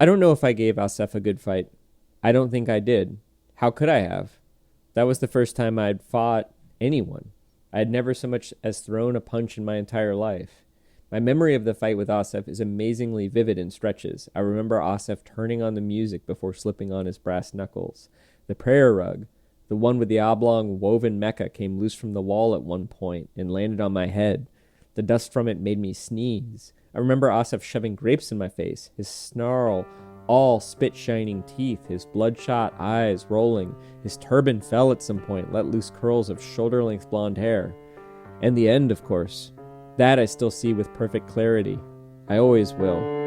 I don't know if I gave Asef a good fight. I don't think I did. How could I have? That was the first time I'd fought anyone. I had never so much as thrown a punch in my entire life. My memory of the fight with Asef is amazingly vivid in stretches. I remember Asef turning on the music before slipping on his brass knuckles. The prayer rug, the one with the oblong woven Mecca, came loose from the wall at one point and landed on my head. The dust from it made me sneeze. I remember Asef shoving grapes in my face, his snarl all spit-shining teeth, his bloodshot eyes rolling. His turban fell at some point, let loose curls of shoulder-length blonde hair. And the end, of course. That I still see with perfect clarity. I always will.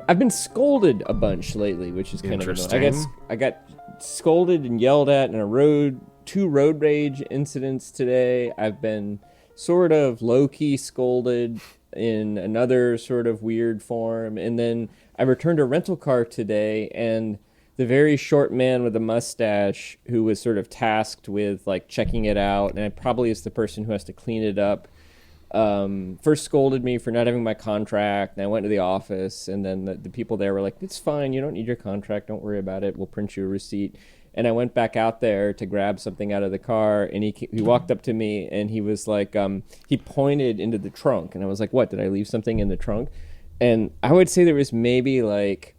I've been scolded a bunch lately, which is kind of annoying. I got scolded and yelled at in two road rage incidents today. I've been sort of low-key scolded in another sort of weird form. And then I returned a rental car today, and the very short man with the mustache who was sort of tasked with like checking it out, and I probably is the person who has to clean it up, first scolded me for not having my contract, and I went to the office, and then the people there were like, it's fine, you don't need your contract, don't worry about it, we'll print you a receipt. And I went back out there to grab something out of the car, and he walked up to me, and he was like, he pointed into the trunk, and I was like, what, did I leave something in the trunk? And I would say there was maybe like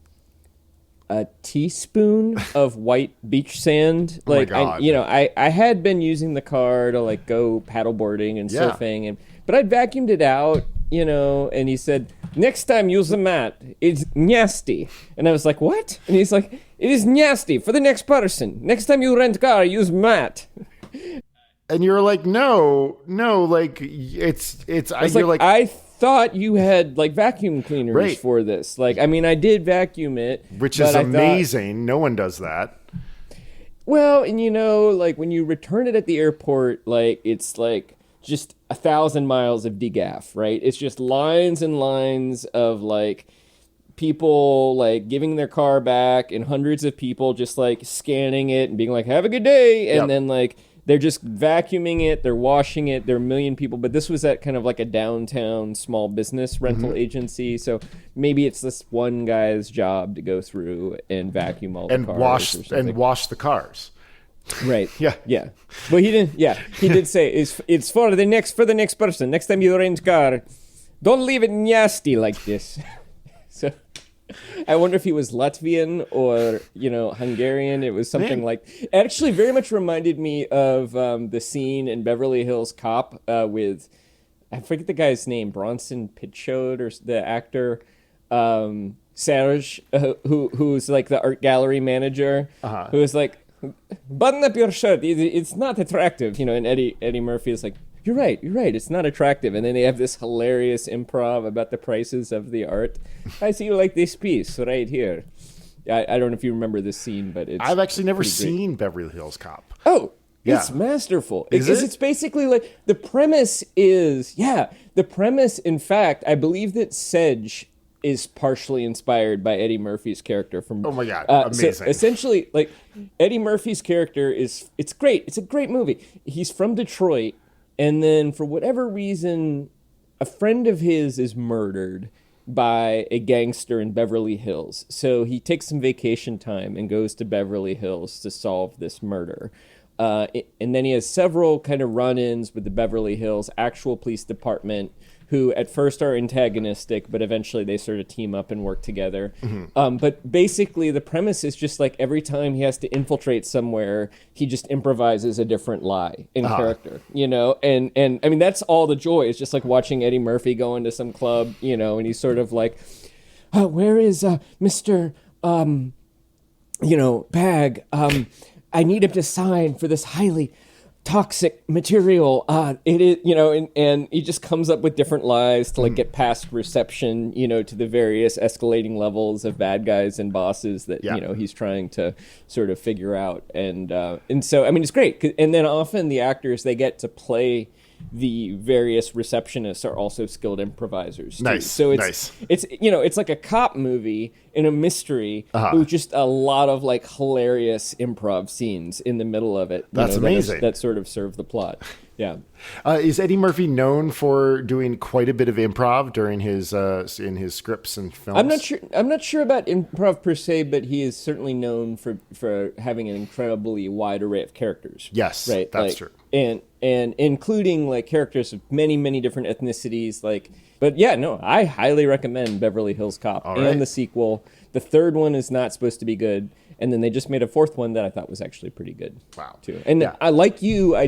a teaspoon of white beach sand. Like, oh my God. I had been using the car to like go paddleboarding and surfing, but I'd vacuumed it out, and he said, next time use a mat. It's nasty. And I was like, what? And he's like, it is nasty for the next person. Next time you rent car, use mat. And you're like, no, like you're like, I thought you had like vacuum cleaners for this. Like, I mean, I did vacuum it, which is amazing. No one does that. Well, and like when you return it at the airport, like it's like just 1,000 miles of degaff, right? It's just lines and lines of like people like giving their car back, and hundreds of people just like scanning it and being like, have a good day. And then like they're just vacuuming it, they're washing it, there are a million people. But this was at kind of like a downtown small business rental agency. So maybe it's this one guy's job to go through and vacuum all the cars. And wash the cars. Right. Yeah. But he didn't. Yeah. He did say it's for the next person. Next time you rent car, don't leave it nasty like this. So I wonder if he was Latvian or Hungarian. It was something like. It actually very much reminded me of the scene in Beverly Hills Cop with, I forget the guy's name, Bronson Pinchot or the actor. Serge, who's like the art gallery manager, who is like, button up your shirt. It's not attractive, And Eddie Murphy is like, you're right. It's not attractive. And then they have this hilarious improv about the prices of the art. I see you like this piece right here. I don't know if you remember this scene, but I've actually never seen Beverly Hills Cop. Oh, yeah. It's masterful. It's basically like the premise is, in fact, I believe that Sedge is partially inspired by Eddie Murphy's character from. Oh my God, amazing! So essentially, like Eddie Murphy's character it's great. It's a great movie. He's from Detroit, and then for whatever reason, a friend of his is murdered by a gangster in Beverly Hills. So he takes some vacation time and goes to Beverly Hills to solve this murder. And then he has several kind of run-ins with the Beverly Hills actual police department, who at first are antagonistic, but eventually they sort of team up and work together. But basically the premise is just like every time he has to infiltrate somewhere, he just improvises a different lie in character, And I mean, that's all the joy. It's just like watching Eddie Murphy go into some club, and he's sort of like, where is Mr. Bagg? I need him to sign for this highly toxic material. It is, and he just comes up with different lies to like get past reception, to the various escalating levels of bad guys and bosses that he's trying to sort of figure out. And so I mean, it's great. And then often the actors, they get to play the various receptionists are also skilled improvisers too. Nice. So it's it's like a cop movie in a mystery with just a lot of like hilarious improv scenes in the middle of it. That's amazing. That sort of serve the plot. Yeah. Is Eddie Murphy known for doing quite a bit of improv during his in his scripts and films? I'm not sure about improv per se, but he is certainly known for having an incredibly wide array of characters. Yes, right. That's true. And including like characters of many different ethnicities. Like, but yeah, no, I highly recommend Beverly Hills Cop and the sequel. The third one is not supposed to be good. And then they just made a fourth one that I thought was actually pretty good. Wow. Too. And I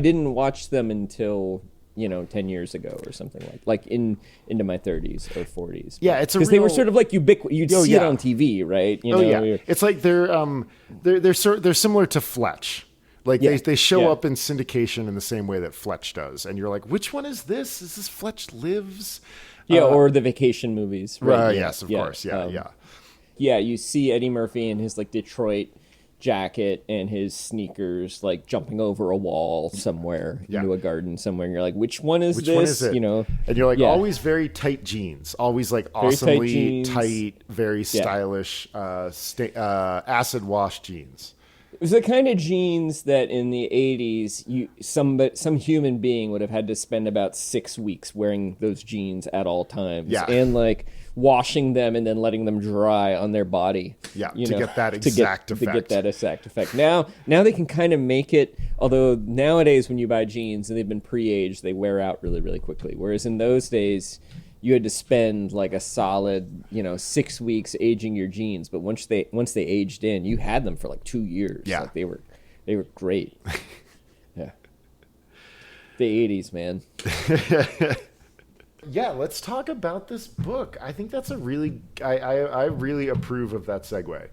didn't watch them until 10 years ago or something into my 30s or 40s. Yeah, it's because they were sort of like ubiquitous. You'd see it on TV, right? It's like they're similar to Fletch. Like they show up in syndication in the same way that Fletch does, and you're like, which one is this? Is this Fletch Lives? Yeah, or the vacation movies. Right? Yes, of course. Yeah. Yeah, you see Eddie Murphy in his like Detroit jacket and his sneakers, like jumping over a wall somewhere into a garden somewhere, and you're like, which one is this? One is it? And you're like, always very tight jeans, always like awesomely tight, very stylish, acid wash jeans. It was the kind of jeans that in the 80s, some human being would have had to spend about 6 weeks wearing those jeans at all times. Yeah. And like washing them and then letting them dry on their body. Yeah, to get that exact effect. To get that exact effect. Now they can kind of make it, although nowadays when you buy jeans and they've been pre-aged, they wear out really, really quickly. Whereas in those days, you had to spend like a solid, 6 weeks aging your jeans. But once they aged in, you had them for like 2 years. Yeah. Like they were great. Yeah. The 80s, man. Yeah, let's talk about this book. I think that's I really approve of that segue.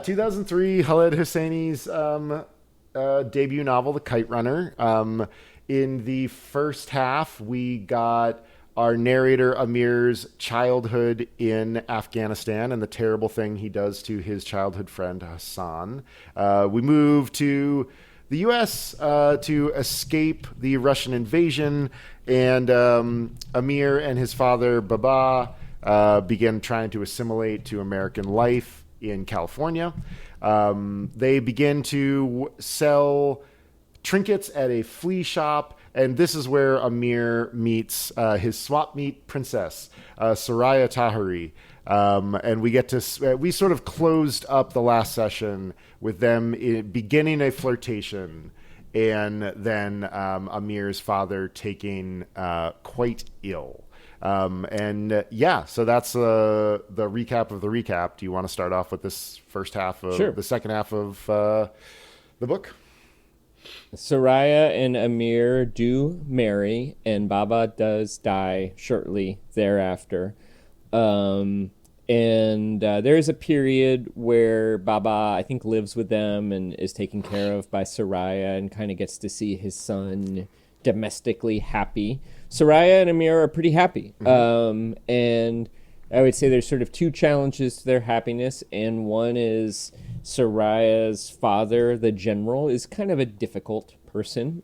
2003, Khaled Hosseini's debut novel, The Kite Runner. In the first half, we got our narrator Amir's childhood in Afghanistan and the terrible thing he does to his childhood friend Hassan. We move to the U.S. To escape the Russian invasion, and Amir and his father Baba begin trying to assimilate to American life in California. They begin to sell trinkets at a flea shop, and this is where Amir meets his swap meet princess, Soraya Tahiri. And we sort of closed up the last session with them beginning a flirtation, and then Amir's father taking quite ill. So that's the recap of the recap. Do you want to start off with this first half of the second half of the book? Soraya and Amir do marry, and Baba does die shortly thereafter. And there's a period where Baba, I think, lives with them and is taken care of by Soraya and kind of gets to see his son domestically happy. Soraya and Amir are pretty happy. Mm-hmm. And I would say there's sort of two challenges to their happiness, and one is Soraya's father, the general, is kind of a difficult person,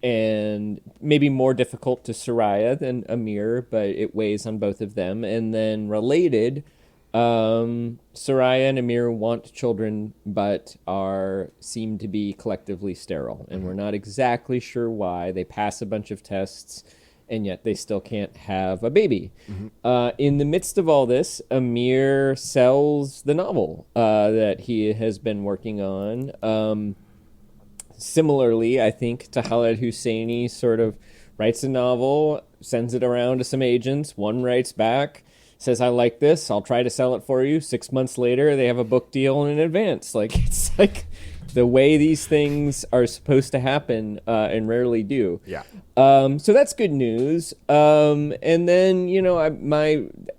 and maybe more difficult to Soraya than Amir, but it weighs on both of them. And then related, Soraya and Amir want children, but seem to be collectively sterile, and we're not exactly sure why. They pass a bunch of tests, and yet they still can't have a baby. Mm-hmm. In the midst of all this, Amir sells the novel that he has been working on. Similarly, I think to Khaled Hosseini, sort of writes a novel, sends it around to some agents. One writes back, says, "I like this. I'll try to sell it for you." 6 months later, they have a book deal in advance. It's like the way these things are supposed to happen, and rarely do. Yeah. So that's good news. And then,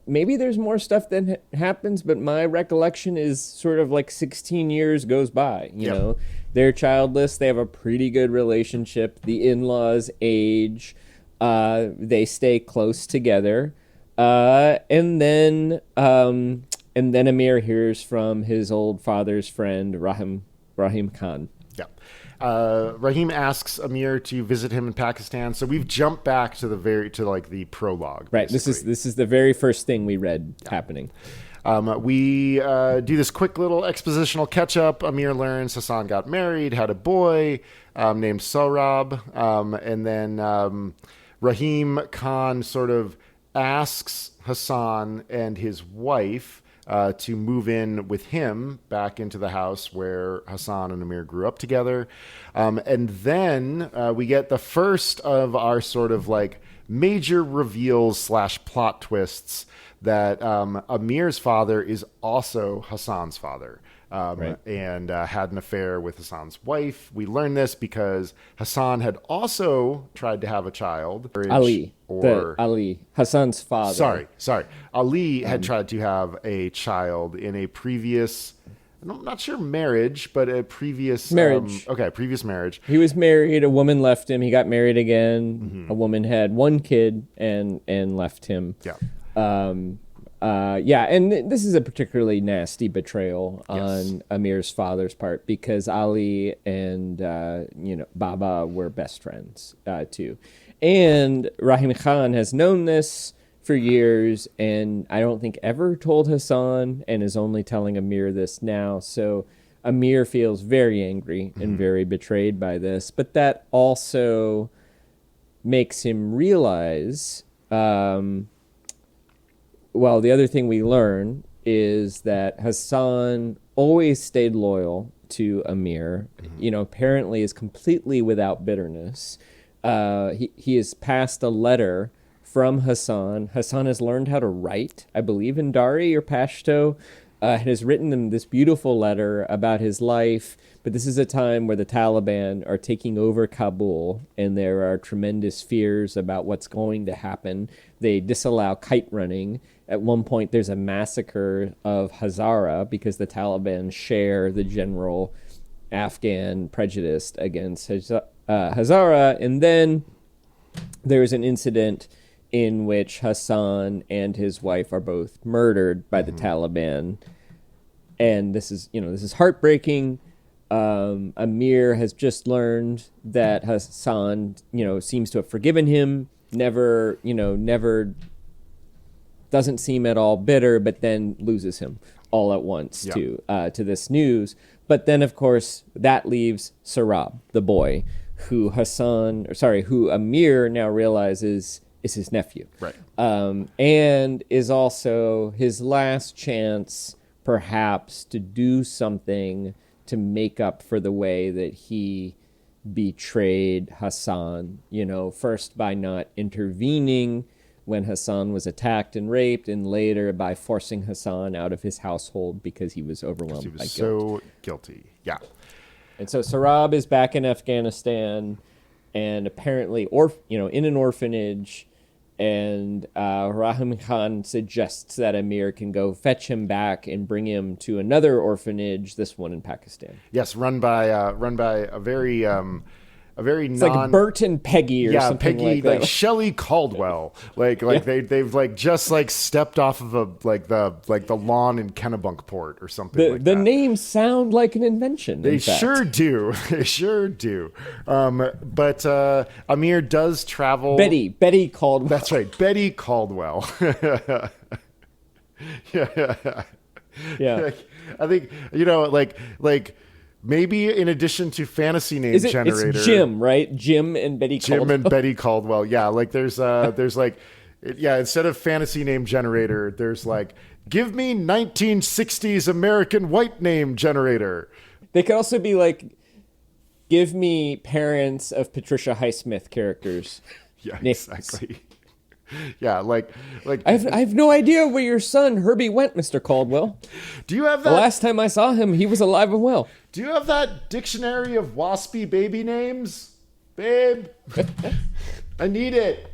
maybe there's more stuff that happens, but my recollection is sort of like 16 years goes by, you know. They're childless. They have a pretty good relationship. The in-laws age. They stay close together. And then Amir hears from his old father's friend, Rahim Khan. Yeah. Raheem asks Amir to visit him in Pakistan. So we've jumped back to the prologue. Right. Basically. This is the very first thing we read happening. We do this quick little expositional catch up. Amir learns Hassan got married, had a boy named Sohrab, and then Raheem Khan sort of asks Hassan and his wife to move in with him back into the house where Hassan and Amir grew up together. And then we get the first of our sort of like major reveals / plot twists that Amir's father is also Hassan's father. And had an affair with Hassan's wife. We learn this because Hassan had also tried to have a child. Ali, Hassan's father. Sorry. Ali had tried to have a child in a previous, I'm not sure marriage, but a previous marriage. Previous marriage. He was married. A woman left him. He got married again. Mm-hmm. A woman had one kid and left him. Yeah. And this is a particularly nasty betrayal on Amir's father's part because Ali and Baba were best friends too, and Rahim Khan has known this for years, and I don't think ever told Hassan, and is only telling Amir this now. So Amir feels very angry and very betrayed by this, but that also makes him realize. Well, the other thing we learn is that Hassan always stayed loyal to Amir, apparently is completely without bitterness. He has passed a letter from Hassan. Hassan has learned how to write, I believe in Dari or Pashto, has written them this beautiful letter about his life. But this is a time where the Taliban are taking over Kabul, and there are tremendous fears about what's going to happen. They disallow kite running. At one point, there's a massacre of Hazara because the Taliban share the general Afghan prejudice against Hazara. And then there's an incident in which Hassan and his wife are both murdered by the Taliban. And this is heartbreaking. Amir has just learned that Hassan, seems to have forgiven him, never doesn't seem at all bitter, but then loses him all at once to this news. But then, of course, that leaves Sohrab, the boy, who Amir now realizes is his nephew. Right. And is also his last chance, perhaps, to do something to make up for the way that he betrayed Hassan, first by not intervening when Hassan was attacked and raped, and later by forcing Hassan out of his household because he was overwhelmed by guilt. So guilty, yeah. And so Sohrab is back in Afghanistan, and apparently, in an orphanage. And Rahim Khan suggests that Amir can go fetch him back and bring him to another orphanage, this one in Pakistan. Yes, run by a very it's like Bert and Peggy or something Peggy, like that. like Shelley Caldwell, they've like just like stepped off of the lawn in Kennebunkport or something like that. The names sound like an invention. They sure do. They sure do. But Amir does travel. Betty Caldwell. That's right, Betty Caldwell. Yeah. I think like. Maybe in addition to fantasy name generator, it's Jim, right? Jim and Betty Caldwell. Jim and Betty Caldwell. Yeah, like there's like, instead of fantasy name generator, there's like, give me 1960s American white name generator. They could also be like, give me parents of Patricia Highsmith characters. Yeah, exactly. Yeah, like I have no idea where your son Herbie went, Mr. Caldwell. Do you have that? The last time I saw him, he was alive and well. Do you have that dictionary of waspy baby names, babe? I need it.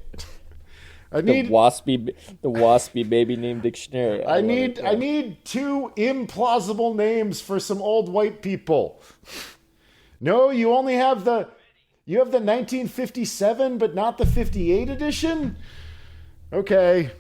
The waspy baby name dictionary. I need 2 implausible names for some old white people. No, you only have the 1957, but not the 58 edition. Okay.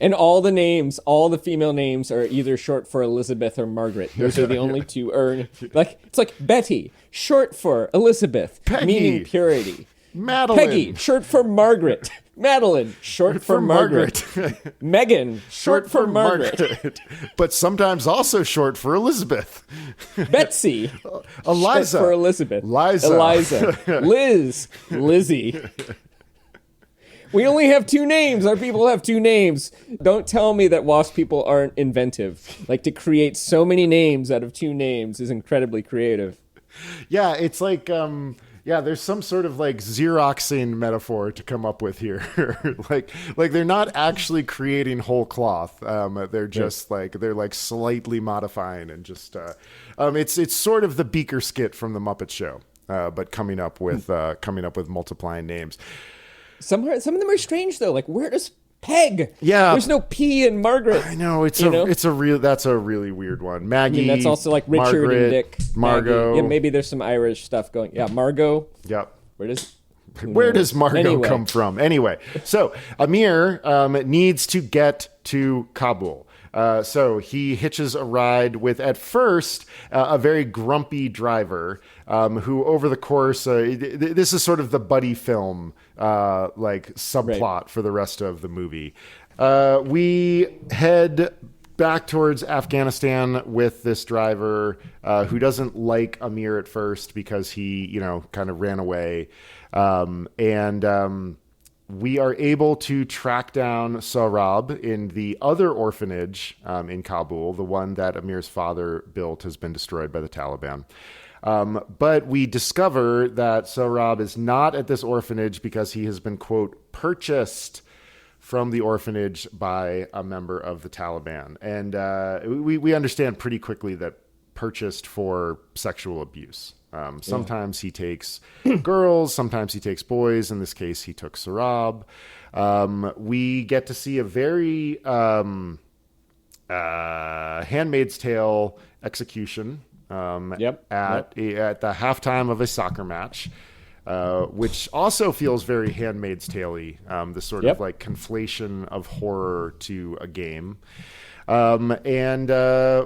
And all the female names are either short for Elizabeth or Margaret. Those are the only two. It's like Betty, short for Elizabeth, Peggy, meaning purity. Madeline. Peggy, short for Margaret. Madeline, short for Margaret. Megan, short for Margaret. But sometimes also short for Elizabeth. Betsy, Eliza. Short for Elizabeth. Eliza. Liz, Lizzie. We only have two names. Our people have two names. Don't tell me that WASP people aren't inventive. Like, to create so many names out of two names is incredibly creative. Yeah, it's like, there's some sort of like Xeroxing metaphor to come up with here. like they're not actually creating whole cloth. They're just they're slightly modifying and just, it's sort of the Beaker skit from the Muppet Show, but coming up with multiplying names. Some of them are strange though. Like, where does Peg? Yeah, there's no P in Margaret. I know that's a really weird one. Maggie. That's also like Richard Margaret, and Dick. Margot. Maggie. Yeah, maybe there's some Irish stuff going. Yeah, Margot. Yep. Where does Margot come from? Anyway, so Amir needs to get to Kabul. So he hitches a ride with, at first, a very grumpy driver who, over the course, this is sort of the buddy film subplot for the rest of the movie. We head back towards Afghanistan with this driver who doesn't like Amir at first because he, kind of ran away. We are able to track down Sohrab in the other orphanage in Kabul. The one that Amir's father built has been destroyed by the Taliban. But we discover that Sohrab is not at this orphanage because he has been, quote, purchased from the orphanage by a member of the Taliban. And we understand pretty quickly that purchased for sexual abuse. Sometimes he takes girls, sometimes he takes boys. In this case, he took Sohrab. We get to see a very Handmaid's Tale execution at the halftime of a soccer match, which also feels very Handmaid's Tale-y, the sort of like conflation of horror to a game.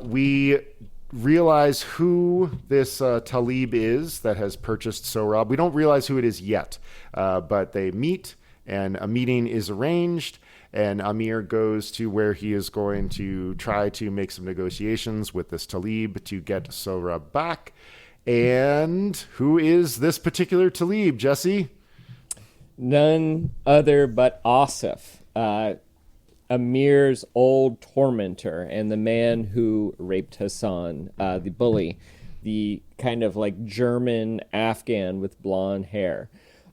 We realize who this Talib is that has purchased Sohrab. We don't realize who it is yet, but they meet, and a meeting is arranged, and Amir goes to where he is going to try to make some negotiations with this Talib to get Sohrab back. And who is this particular Talib, Jesse? None other but Asif, Amir's old tormentor and the man who raped Hassan, the bully, the kind of like German Afghan with blonde hair.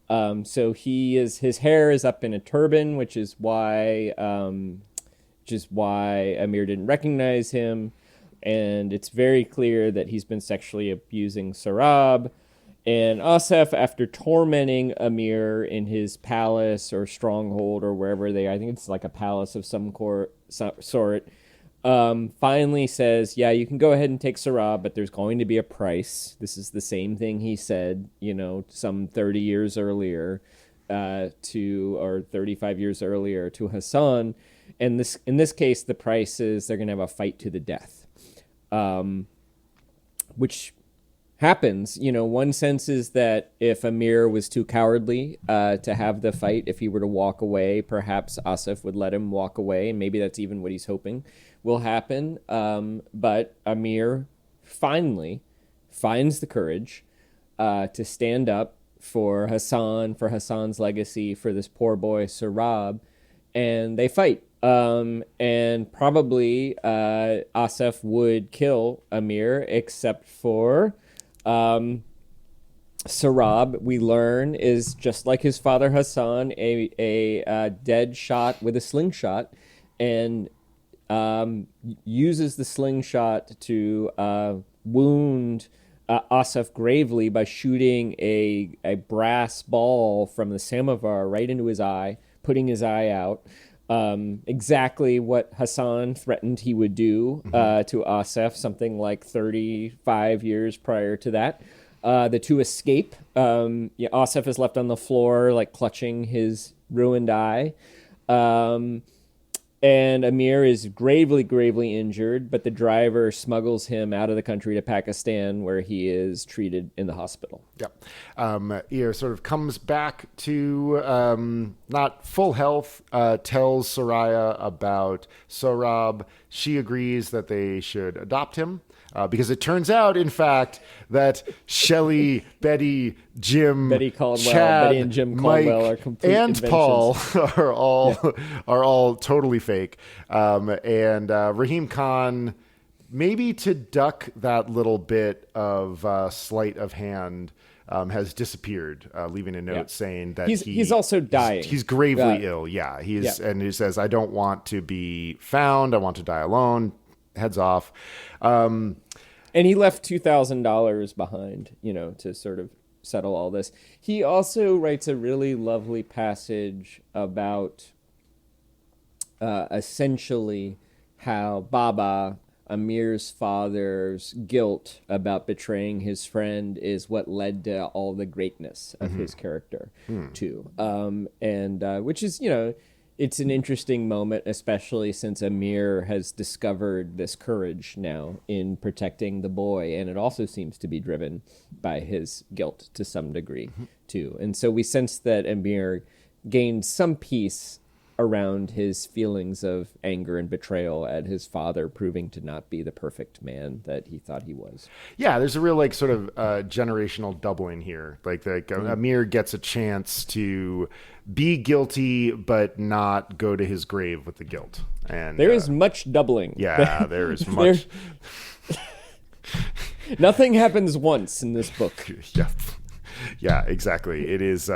So his hair is up in a turban, which is why Amir didn't recognize him. And it's very clear that he's been sexually abusing Sohrab. And Asif, after tormenting Amir in his palace or stronghold or wherever I think it's like a palace of some sort, finally says, yeah, you can go ahead and take Sohrab, but there's going to be a price. This is the same thing he said, some 30 years earlier or 35 years earlier to Hassan. And in this case, the price is they're going to have a fight to the death, which happens. One sense is that if Amir was too cowardly to have the fight, if he were to walk away, perhaps Asif would let him walk away, and maybe that's even what he's hoping will happen. But Amir finally finds the courage to stand up for Hassan, for Hassan's legacy, for this poor boy Sohrab, and they fight. And probably Asif would kill Amir, except for Sohrab, we learn, is just like his father Hassan, a dead shot with a slingshot, and uses the slingshot to wound Asif gravely by shooting a brass ball from the samovar right into his eye, putting his eye out. Exactly what Hassan threatened he would do to Asif, something like 35 years prior to that. The two escape. Asif is left on the floor, like clutching his ruined eye. And Amir is gravely, gravely injured, but the driver smuggles him out of the country to Pakistan, where he is treated in the hospital. Yep. Sort of comes back to not full health, tells Soraya about Sohrab. She agrees that they should adopt him. Because it turns out, in fact, that Shelley, Betty, Jim, Betty Caldwell, Chad, Betty and Jim Caldwell Mike, are complete and inventions. Paul are all totally fake. And Raheem Khan, maybe to duck that little bit of sleight of hand, has disappeared, leaving a note saying that he's also dying. He's gravely ill. Yeah, and he says, "I don't want to be found. I want to die alone." Heads off. And he left $2,000 behind, to sort of settle all this. He also writes a really lovely passage about essentially how Baba, Amir's father's guilt about betraying his friend is what led to all the greatness of his character, too. Which is, it's an interesting moment, especially since Amir has discovered this courage now in protecting the boy. And it also seems to be driven by his guilt to some degree, too. And so we sense that Amir gained some peace around his feelings of anger and betrayal at his father proving to not be the perfect man that he thought he was. Yeah, there's a real sort of generational doubling here. Amir gets a chance to be guilty but not go to his grave with the guilt. And there is much doubling. Yeah, there is much. Nothing happens once in this book. Yep. Yeah, exactly. It's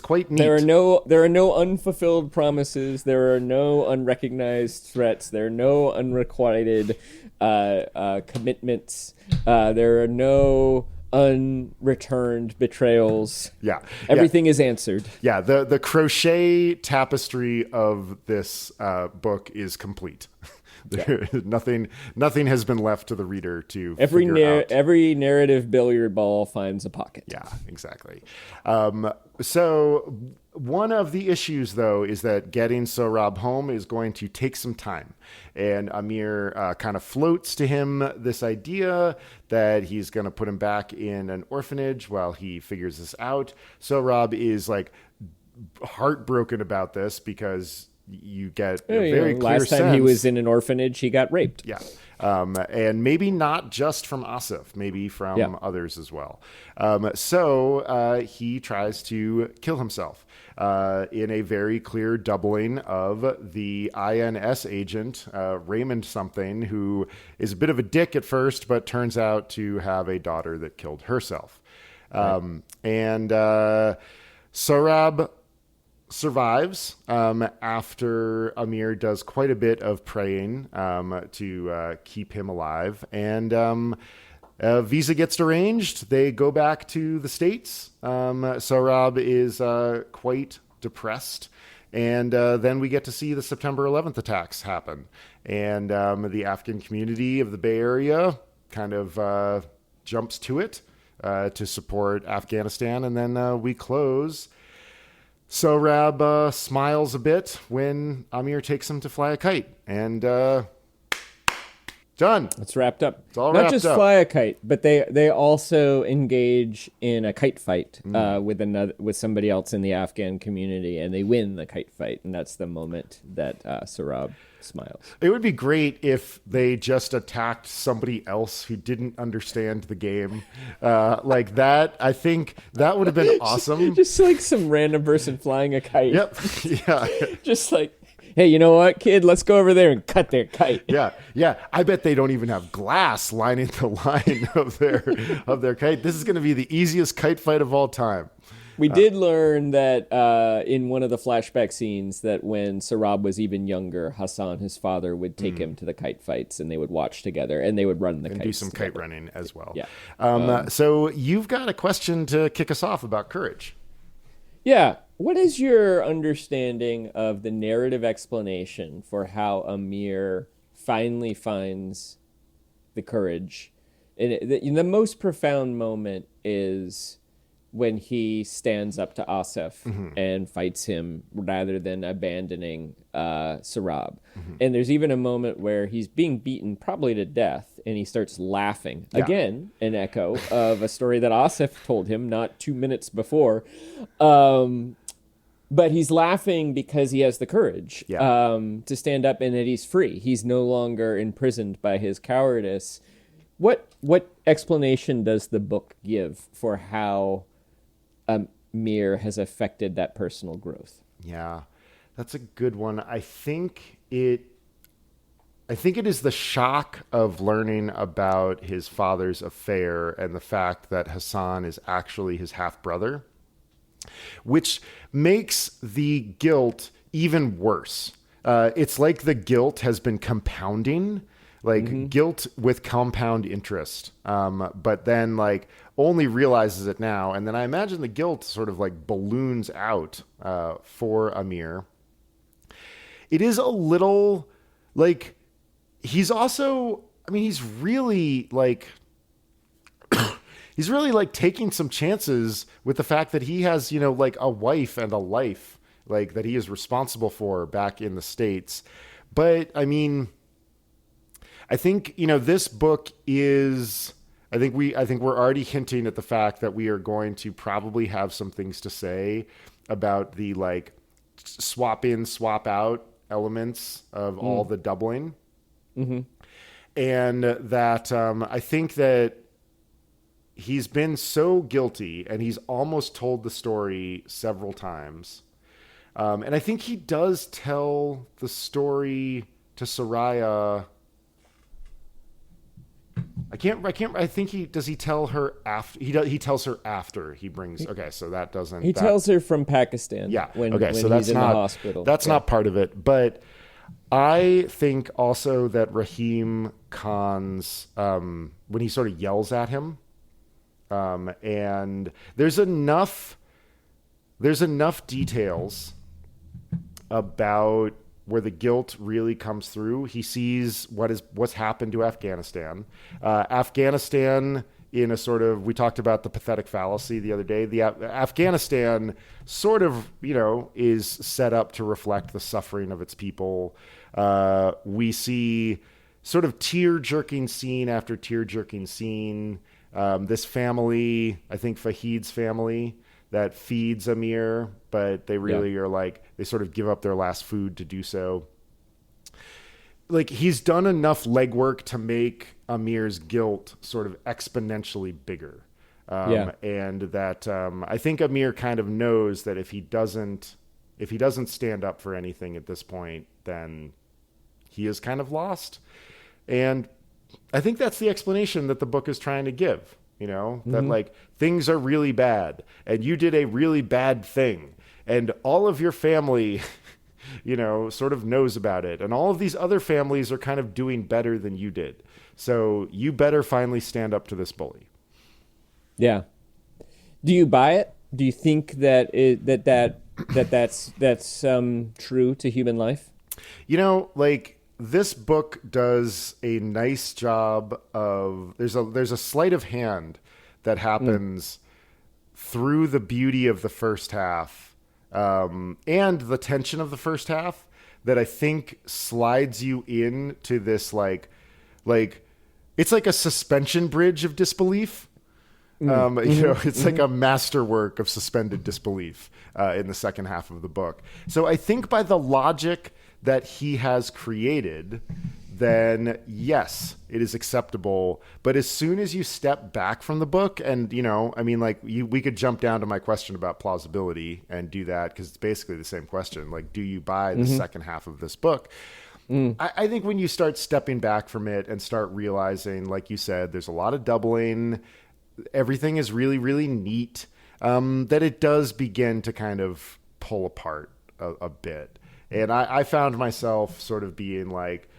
quite neat. There are no unfulfilled promises. There are no unrecognized threats. There are no unrequited commitments. There are no unreturned betrayals. Yeah. Everything is answered. Yeah, the crochet tapestry of this book is complete. Nothing has been left to the reader to figure out. Every narrative billiard ball finds a pocket. Yeah, exactly. So one of the issues, though, is that getting Sohrab home is going to take some time. And Amir kind of floats to him this idea that he's going to put him back in an orphanage while he figures this out. Sohrab is heartbroken about this because you get a very clear last time sense. He was in an orphanage, he got raped. Yeah. And maybe not just from Asif, maybe from others as well. So he tries to kill himself in a very clear doubling of the INS agent, Raymond something, who is a bit of a dick at first, but turns out to have a daughter that killed herself. And Sohrab survives after Amir does quite a bit of praying to keep him alive. And a visa gets arranged. They go back to the States. Sohrab is quite depressed. And then we get to see the September 11th attacks happen. And the Afghan community of the Bay Area kind of jumps to it to support Afghanistan. And then we close. Sohrab smiles a bit when Amir takes him to fly a kite. And done. It's wrapped up. It's all Not wrapped just up. fly a kite, but they also engage in a kite fight with somebody else in the Afghan community, and they win the kite fight, and that's the moment that Sohrab smiles. It would be great if they just attacked somebody else who didn't understand the game like that. I think that would have been awesome. Just like some random person flying a kite. Yep. Yeah. Just like, hey, you know what, kid? Let's go over there and cut their kite. Yeah. I bet they don't even have glass lining the line of their kite. This is going to be the easiest kite fight of all time. We did learn that in one of the flashback scenes that when Sohrab was even younger, Hassan, his father, would take him to the kite fights, and they would watch together, and they would run the kites. And do some together. kite running as well. Yeah. So you've got a question to kick us off about courage. Yeah. What is your understanding of the narrative explanation for how Amir finally finds the courage? And the most profound moment is when he stands up to Asif and fights him rather than abandoning Sarab. And there's even a moment where he's being beaten probably to death, and he starts laughing. Yeah. Again, an echo of a story that Asif told him not 2 minutes before. But he's laughing because he has the courage to stand up and that he's free. He's no longer imprisoned by his cowardice. What explanation does the book give for how Mir has affected that personal growth? Yeah, that's a good one. I think it is the shock of learning about his father's affair and the fact that Hassan is actually his half-brother, which makes the guilt even worse. It's like the guilt has been compounding, like guilt with compound interest. But then like only realizes it now. And then I imagine the guilt sort of like balloons out for Amir. It is a little like he's also, I mean, he's really like taking some chances with the fact that he has, you know, like a wife and a life like that he is responsible for back in the States. But I mean, I think, you know, this book is, I think we're already hinting at the fact that we are going to probably have some things to say about the like swap in, swap out elements of all the doubling. And that I think that he's been so guilty and he's almost told the story several times. And I think he does tell the story to Soraya. I think he tell her after he tells her after he brings, okay, so that doesn't, he tells her from Pakistan. Yeah. When so that's he's in not, the hospital. That's not part of it. But I think also that Rahim Khan's, when he sort of yells at him, and there's enough details about where the guilt really comes through. He sees what's happened to Afghanistan. Afghanistan in a sort of, we talked about the pathetic fallacy the other day. The Afghanistan sort of, you know, is set up to reflect the suffering of its people. We see sort of tear-jerking scene after tear-jerking scene. This family, I think Fahid's family, that feeds Amir, but they really are like, they sort of give up their last food to do so. Like, he's done enough legwork to make Amir's guilt sort of exponentially bigger. And that I think Amir kind of knows that if he doesn't stand up for anything at this point, then he is kind of lost. And I think that's the explanation that the book is trying to give. You know, that like things are really bad and you did a really bad thing and all of your family, you know, sort of knows about it. And all of these other families are kind of doing better than you did. So you better finally stand up to this bully. Yeah. Do you buy it? Do you think that that's true to human life? You know, like, this book does a nice job of, there's a sleight of hand that happens through the beauty of the first half and the tension of the first half that I think slides you into this like it's like a suspension bridge of disbelief. You know, it's like a masterwork of suspended disbelief in the second half of the book. So I think by the logic that he has created, then yes, it is acceptable. But as soon as you step back from the book and, you know, I mean, like we could jump down to my question about plausibility and do that because it's basically the same question. Like, do you buy the second half of this book? I think when you start stepping back from it and start realizing, like you said, there's a lot of doubling, everything is really, really neat, that it does begin to kind of pull apart a bit. And I found myself sort of being like,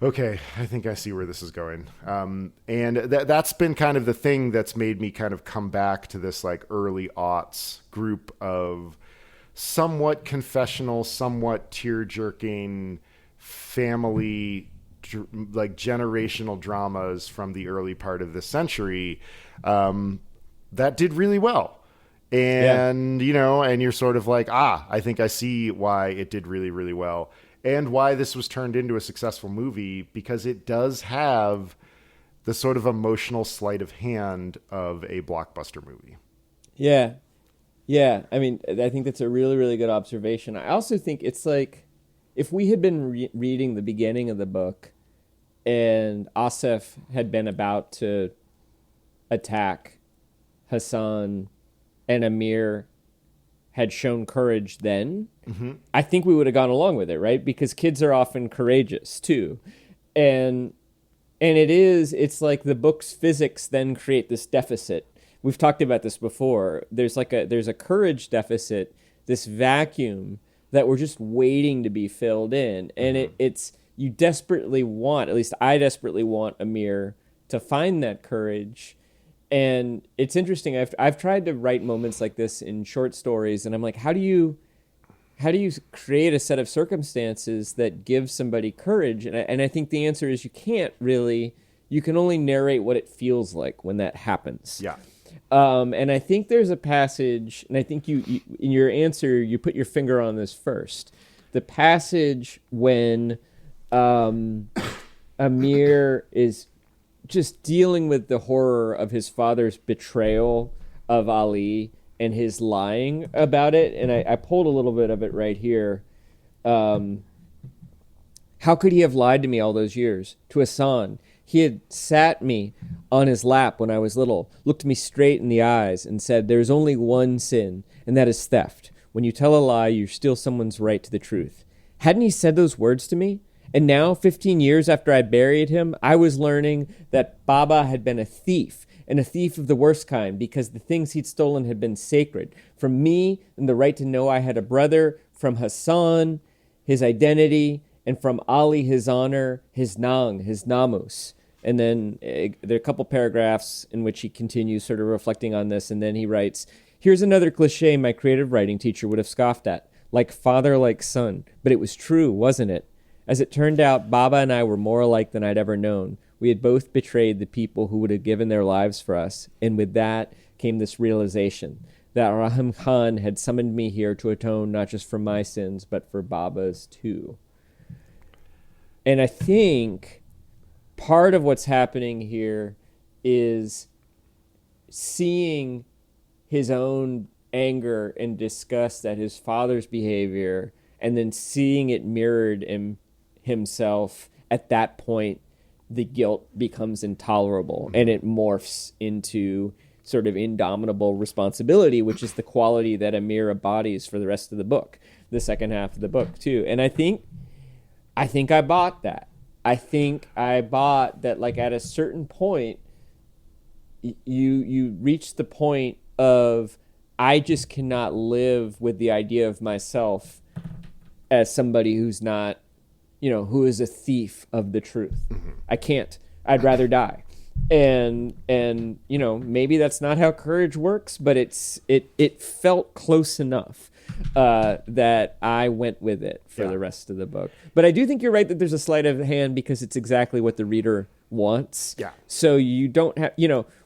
okay, I think I see where this is going. And that's been kind of the thing that's made me kind of come back to this like early aughts group of somewhat confessional, somewhat tear-jerking family, like generational dramas from the early part of this century, that did really well. And, and you're sort of like, I think I see why it did really, really well and why this was turned into a successful movie, because it does have the sort of emotional sleight of hand of a blockbuster movie. Yeah. Yeah. I mean, I think that's a really, really good observation. I also think it's like if we had been reading the beginning of the book and Asif had been about to attack Hassan and Amir had shown courage then, I think we would have gone along with it, right? Because kids are often courageous too. And it's like the book's physics then create this deficit. We've talked about this before. There's a courage deficit, this vacuum that we're just waiting to be filled in. And it's you desperately want, at least I desperately want Amir to find that courage. And it's interesting. I've tried to write moments like this in short stories, and I'm like, how do you create a set of circumstances that give somebody courage? And I think the answer is you can't really. You can only narrate what it feels like when that happens. Yeah. And I think there's a passage, and I think you in your answer you put your finger on this first. The passage when Amir is just dealing with the horror of his father's betrayal of Ali and his lying about it. And I pulled a little bit of it right here. How could he have lied to me all those years? To Hassan. He had sat me on his lap when I was little, looked me straight in the eyes and said, "There's only one sin, and that is theft. When you tell a lie, you steal someone's right to the truth." Hadn't he said those words to me? And now, 15 years after I buried him, I was learning that Baba had been a thief, and a thief of the worst kind, because the things he'd stolen had been sacred. From me, and the right to know I had a brother, from Hassan, his identity, and from Ali, his honor, his nang, his namus. And then there are a couple paragraphs in which he continues sort of reflecting on this, and then he writes, "Here's another cliche my creative writing teacher would have scoffed at. Like father, like son. But it was true, wasn't it? As it turned out, Baba and I were more alike than I'd ever known. We had both betrayed the people who would have given their lives for us. And with that came this realization that Rahim Khan had summoned me here to atone not just for my sins, but for Baba's too." And I think part of what's happening here is seeing his own anger and disgust at his father's behavior, and then seeing it mirrored in himself. At that point, the guilt becomes intolerable, and it morphs into sort of indomitable responsibility, which is the quality that Amir embodies for the rest of the book, the second half of the book too. And I think I bought that. I think I bought that, like, at a certain point, you reach the point of, I just cannot live with the idea of myself as somebody who's not, who is a thief of the truth. I can't. I'd rather die. And maybe that's not how courage works, but it felt close enough that I went with it for the rest of the book. But I do think you're right that there's a sleight of hand, because it's exactly what the reader wants. Yeah. So you don't have,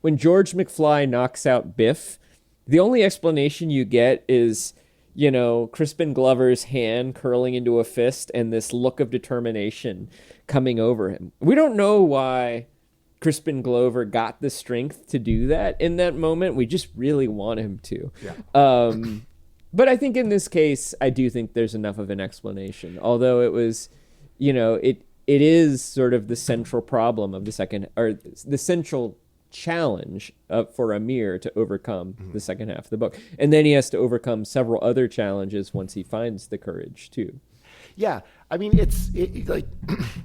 when George McFly knocks out Biff, the only explanation you get is, Crispin Glover's hand curling into a fist and this look of determination coming over him. We don't know why Crispin Glover got the strength to do that in that moment. We just really want him to. Yeah. But I think in this case, I do think there's enough of an explanation. Although it was, it is sort of the central problem of the second, or the central challenge for Amir to overcome the second half of the book. And then he has to overcome several other challenges once he finds the courage too. Yeah. I mean, it's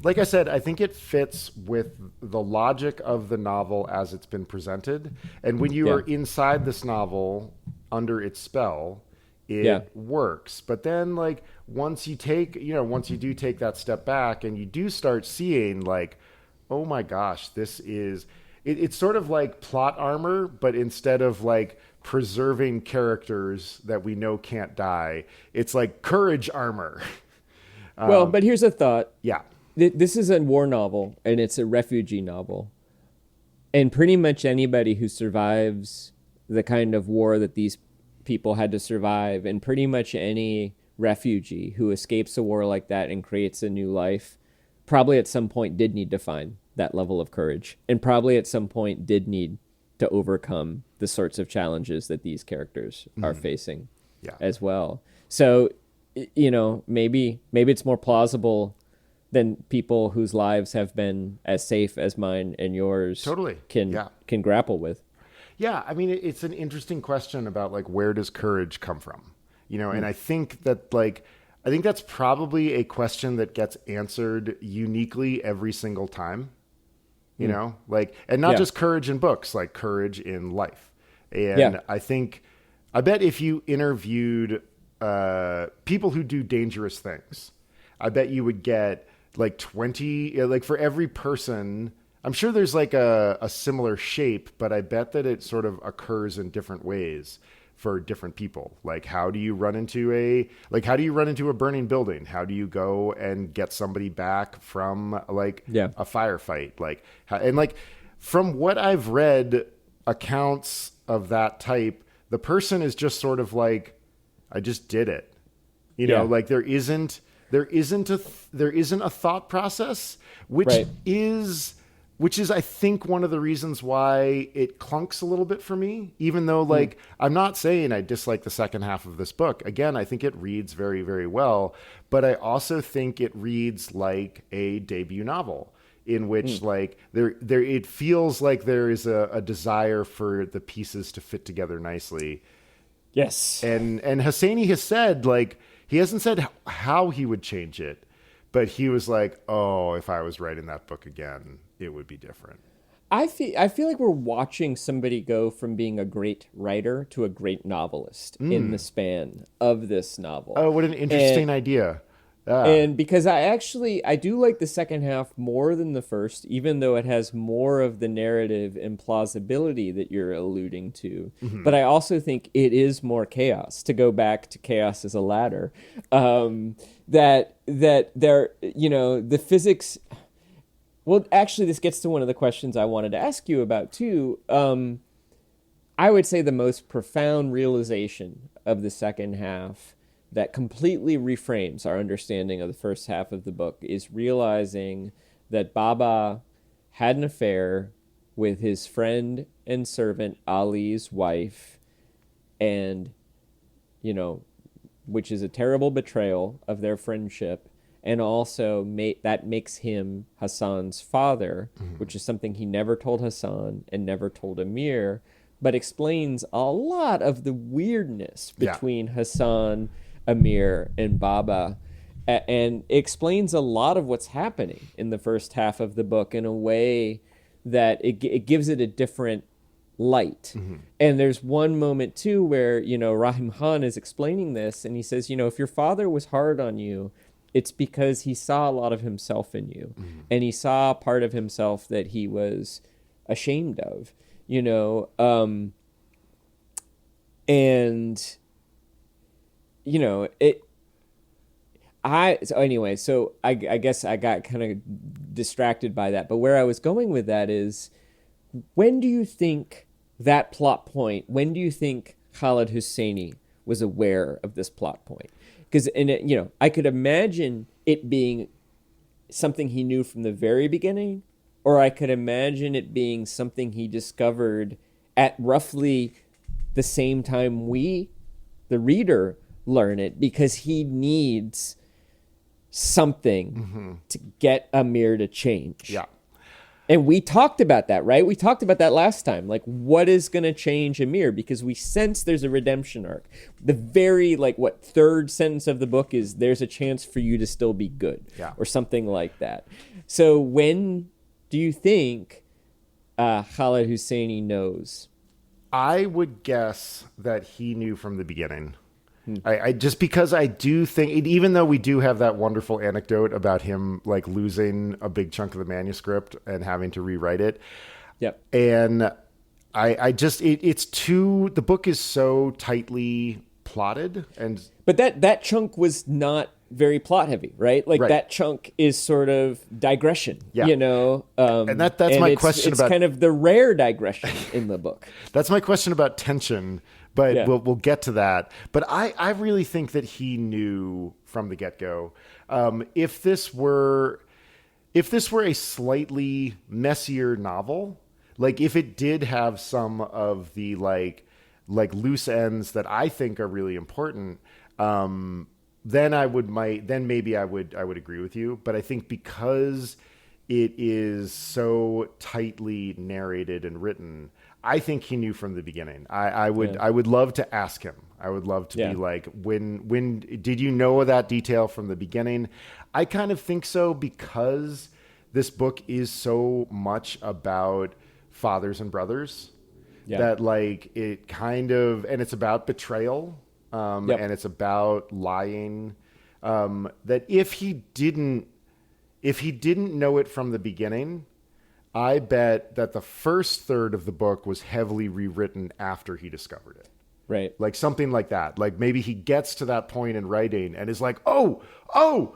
like I said, I think it fits with the logic of the novel as it's been presented. And when you are inside this novel under its spell, it works. But then, like, once you do take that step back and you do start seeing, like, oh my gosh, this is, it's sort of like plot armor, but instead of like preserving characters that we know can't die, it's like courage armor. Well, but here's a thought. Yeah. This is a war novel, and it's a refugee novel. And pretty much anybody who survives the kind of war that these people had to survive, and pretty much any refugee who escapes a war like that and creates a new life probably at some point did need to find that level of courage, and probably at some point did need to overcome the sorts of challenges that these characters are facing as well. So, you know, maybe it's more plausible than people whose lives have been as safe as mine and yours can grapple with. Yeah, I mean, it's an interesting question about, like, where does courage come from? You know, and I think that's probably a question that gets answered uniquely every single time. You know, like, and not just courage in books, like courage in life. And I bet if you interviewed people who do dangerous things, I bet you would get like 20, like for every person. I'm sure there's like a similar shape, but I bet that it sort of occurs in different ways for different people. Like, how do you run into a burning building? How do you go and get somebody back from a firefight? Like, and like, from what I've read, accounts of that type, the person is just sort of like, I just did it. You know, like there isn't a thought process, which is, I think, one of the reasons why it clunks a little bit for me, even though, like, I'm not saying I dislike the second half of this book. Again, I think it reads very, very well, but I also think it reads like a debut novel in which, like, it feels like there is a desire for the pieces to fit together nicely. Yes. And Hosseini has said, like, he hasn't said how he would change it, but he was like, oh, if I was writing that book again, it would be different. I feel like we're watching somebody go from being a great writer to a great novelist in the span of this novel. Oh, what an interesting idea. And because I do like the second half more than the first, even though it has more of the narrative implausibility that you're alluding to. But I also think it is more chaos, to go back to chaos as a ladder. That there, you know, the physics. Well, actually, this gets to one of the questions I wanted to ask you about, too. I would say the most profound realization of the second half that completely reframes our understanding of the first half of the book is realizing that Baba had an affair with his friend and servant Ali's wife, and, you know, which is a terrible betrayal of their friendship. And also that makes him Hassan's father, which is something he never told Hassan and never told Amir, but explains a lot of the weirdness between Hassan, Amir, and Baba, and explains a lot of what's happening in the first half of the book in a way that it gives it a different light. And there's one moment, too, where, you know, Rahim Khan is explaining this, and he says, you know, if your father was hard on you, it's because he saw a lot of himself in you, and he saw a part of himself that he was ashamed of, you know, and, you know, so I guess I got kind of distracted by that, but where I was going with that is, when do you think that plot point, when do you think Khaled Hosseini was aware of this plot point? Because, you know, I could imagine it being something he knew from the very beginning, or I could imagine it being something he discovered at roughly the same time we, the reader, learn it, because he needs something to get Amir to change. Yeah. And we talked about that, right? We talked about that last time. Like, what is going to change Amir? Because we sense there's a redemption arc. The very, third sentence of the book is, there's a chance for you to still be good. Yeah. Or something like that. So when do you think Khaled Hosseini knows? I would guess that he knew from the beginning. I just, because I do think, even though we do have that wonderful anecdote about him, like, losing a big chunk of the manuscript and having to rewrite it. Yep. And the book is so tightly plotted, but that chunk was not very plot heavy, right? Like that chunk is sort of digression, you know? And that's my question about... It's kind of the rare digression in the book. That's my question about tension, but we'll get to that. But I really think that he knew from the get-go. If this were a slightly messier novel, like if it did have some of the like loose ends that I think are really important, then maybe I would agree with you. But I think because it is so tightly narrated and written, I think he knew from the beginning. I would love to ask him. I would love to be like, when did you know that detail from the beginning? I kind of think so, because this book is so much about fathers and brothers that like it kind of, and it's about betrayal. And it's about lying, that if he didn't know it from the beginning, I bet that the first third of the book was heavily rewritten after he discovered it. Right. Like something like that. Like maybe he gets to that point in writing and is like, oh. And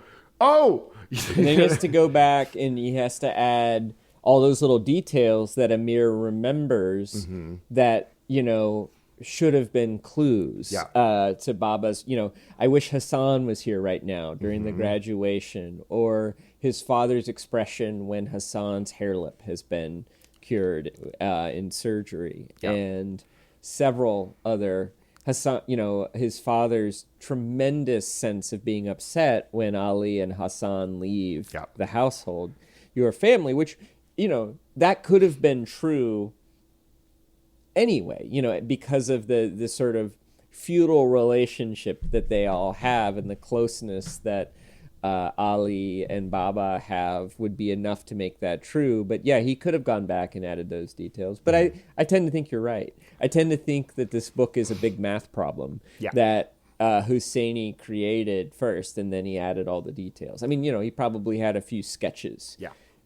then he has to go back and he has to add all those little details that Amir remembers that, you know, should have been clues to Baba's, you know, I wish Hassan was here right now during the graduation, or his father's expression when Hassan's hair lip has been cured in surgery, and several other Hassan, you know, his father's tremendous sense of being upset when Ali and Hassan leave the household, your family, which, you know, that could have been true anyway, you know, because of the sort of feudal relationship that they all have and the closeness that Ali and Baba have would be enough to make that true. But yeah, he could have gone back and added those details. But I tend to think you're right. I tend to think that this book is a big math problem that Hosseini created first, and then he added all the details. I mean, you know, he probably had a few sketches.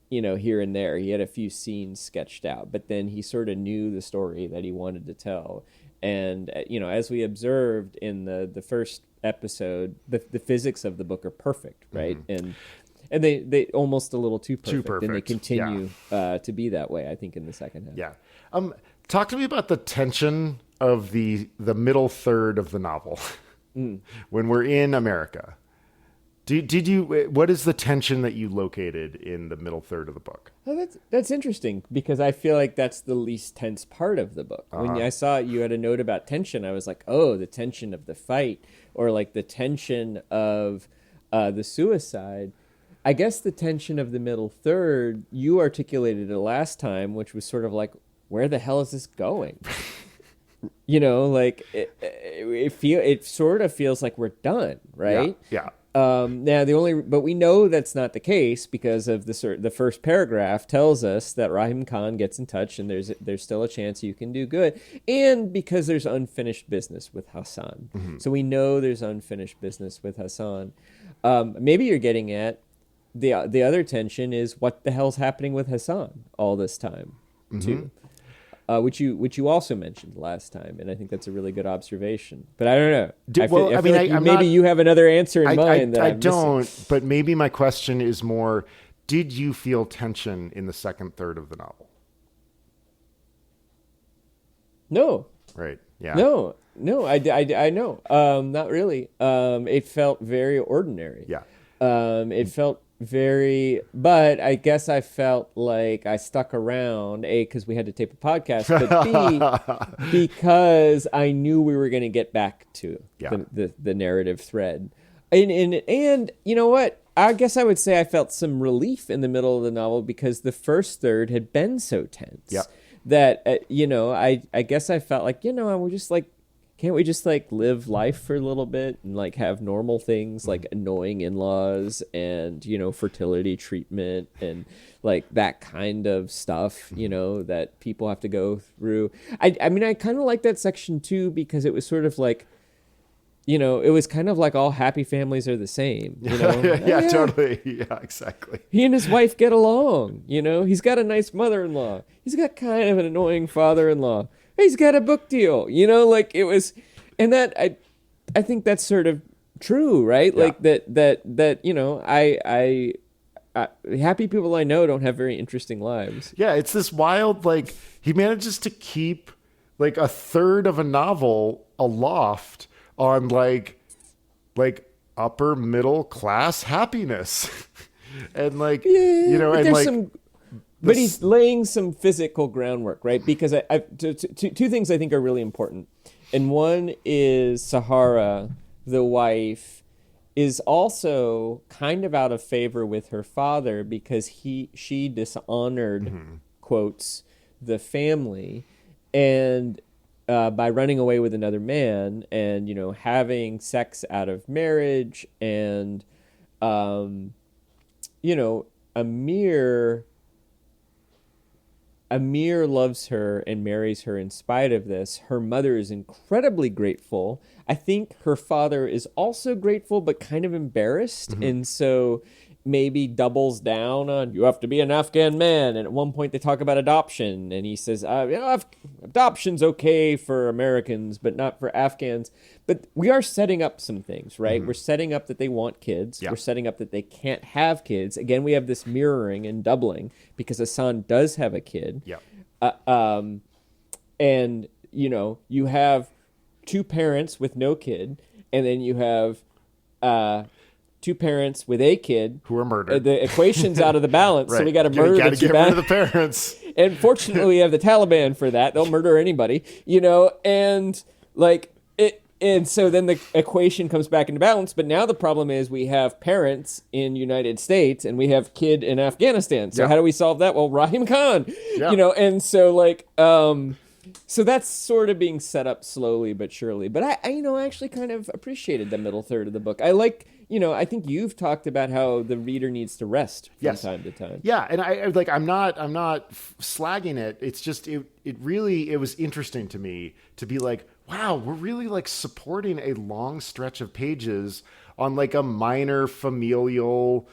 You know, here and there. He had a few scenes sketched out, but then he sort of knew the story that he wanted to tell. And, you know, as we observed in the first episode, the physics of the book are perfect, right? And they almost a little too perfect. And they continue to be that way, I think, in the second half. Talk to me about the tension of the middle third of the novel when we're in America. Did you? What is the tension that you located in the middle third of the book? Oh, that's interesting, because I feel like that's the least tense part of the book. When I saw you had a note about tension, I was like, oh, the tension of the fight, or like the tension of the suicide. I guess the tension of the middle third, you articulated it last time, which was sort of like, where the hell is this going? You know, like it sort of feels like we're done, right? Yeah. Now but we know that's not the case, because of the first paragraph tells us that Rahim Khan gets in touch and there's still a chance you can do good, and because there's unfinished business with Hassan. So we know there's unfinished business with Hassan. Maybe you're getting at the other tension is what the hell's happening with Hassan all this time too. Which you also mentioned last time, and I think that's a really good observation. But I don't know. Maybe you have another answer in mind. I don't. But maybe my question is more: did you feel tension in the second third of the novel? No. Right. Yeah. No. I know. Not really. It felt very ordinary. Yeah. It felt but I guess I felt like I stuck around, A, because we had to tape a podcast, but B, because I knew we were going to get back to the narrative thread. And you know what? I guess I would say I felt some relief in the middle of the novel, because the first third had been so tense that, you know, I guess I felt like, you know, we're just like, can't we just like live life for a little bit and like have normal things like annoying in-laws and, you know, fertility treatment and like that kind of stuff, you know, that people have to go through. I mean, I kind of like that section too, because it was sort of like, you know, it was kind of like all happy families are the same, you know? Yeah, totally. Yeah, exactly. He and his wife get along, you know? He's got a nice mother-in-law. He's got kind of an annoying father-in-law. He's got a book deal, you know, like it was, and that I think that's sort of true, right? Yeah. Like that you know, I happy people I know don't have very interesting lives. Yeah, it's this wild, like, he manages to keep like a third of a novel aloft on like upper middle class happiness. And like, you know, and There's like, but he's laying some physical groundwork, right? Because two things I think are really important. And one is Sahara, the wife, is also kind of out of favor with her father because she dishonored, quotes, the family, and by running away with another man and, you know, having sex out of marriage. And you know, Amir loves her and marries her in spite of this. Her mother is incredibly grateful. I think her father is also grateful, but kind of embarrassed. And so maybe doubles down on, you have to be an Afghan man. And at one point they talk about adoption. And he says, you know, adoption's okay for Americans, but not for Afghans. But we are setting up some things, right? We're setting up that they want kids. Yeah. We're setting up that they can't have kids. Again, we have this mirroring and doubling because Hassan does have a kid. Yeah. And, you know, you have two parents with no kid, and then you have two parents with a kid who are murdered. The equation's out of the balance, right. So we got to murder the two get rid of the parents. And fortunately, we have the Taliban for that. They'll murder anybody, you know, and like it. And so then the equation comes back into balance. But now the problem is we have parents in United States and we have kid in Afghanistan. So how do we solve that? Well, Rahim Khan, you know, and so like, so that's sort of being set up slowly but surely. But I you know, I actually kind of appreciated the middle third of the book. I like, you know, I think you've talked about how the reader needs to rest from time to time. Yeah, and I like, I'm not slagging it. It's just it was interesting to me to be like, wow, we're really like supporting a long stretch of pages on like a minor familial,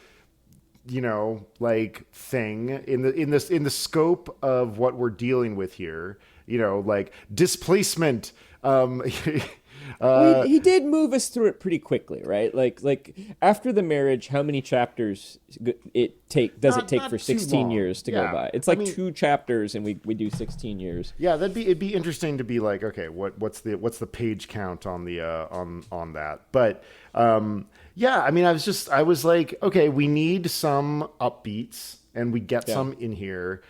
you know, like thing in the scope of what we're dealing with here. You know, like displacement. He did move us through it pretty quickly, right? Like after the marriage, how many chapters does it take for 16 years to go by? It's like 2 chapters, and we do 16 years. Yeah, it'd be interesting to be like, okay, what's the page count on the on that? But yeah, I mean, I was like, okay, we need some upbeats, and we get some in here.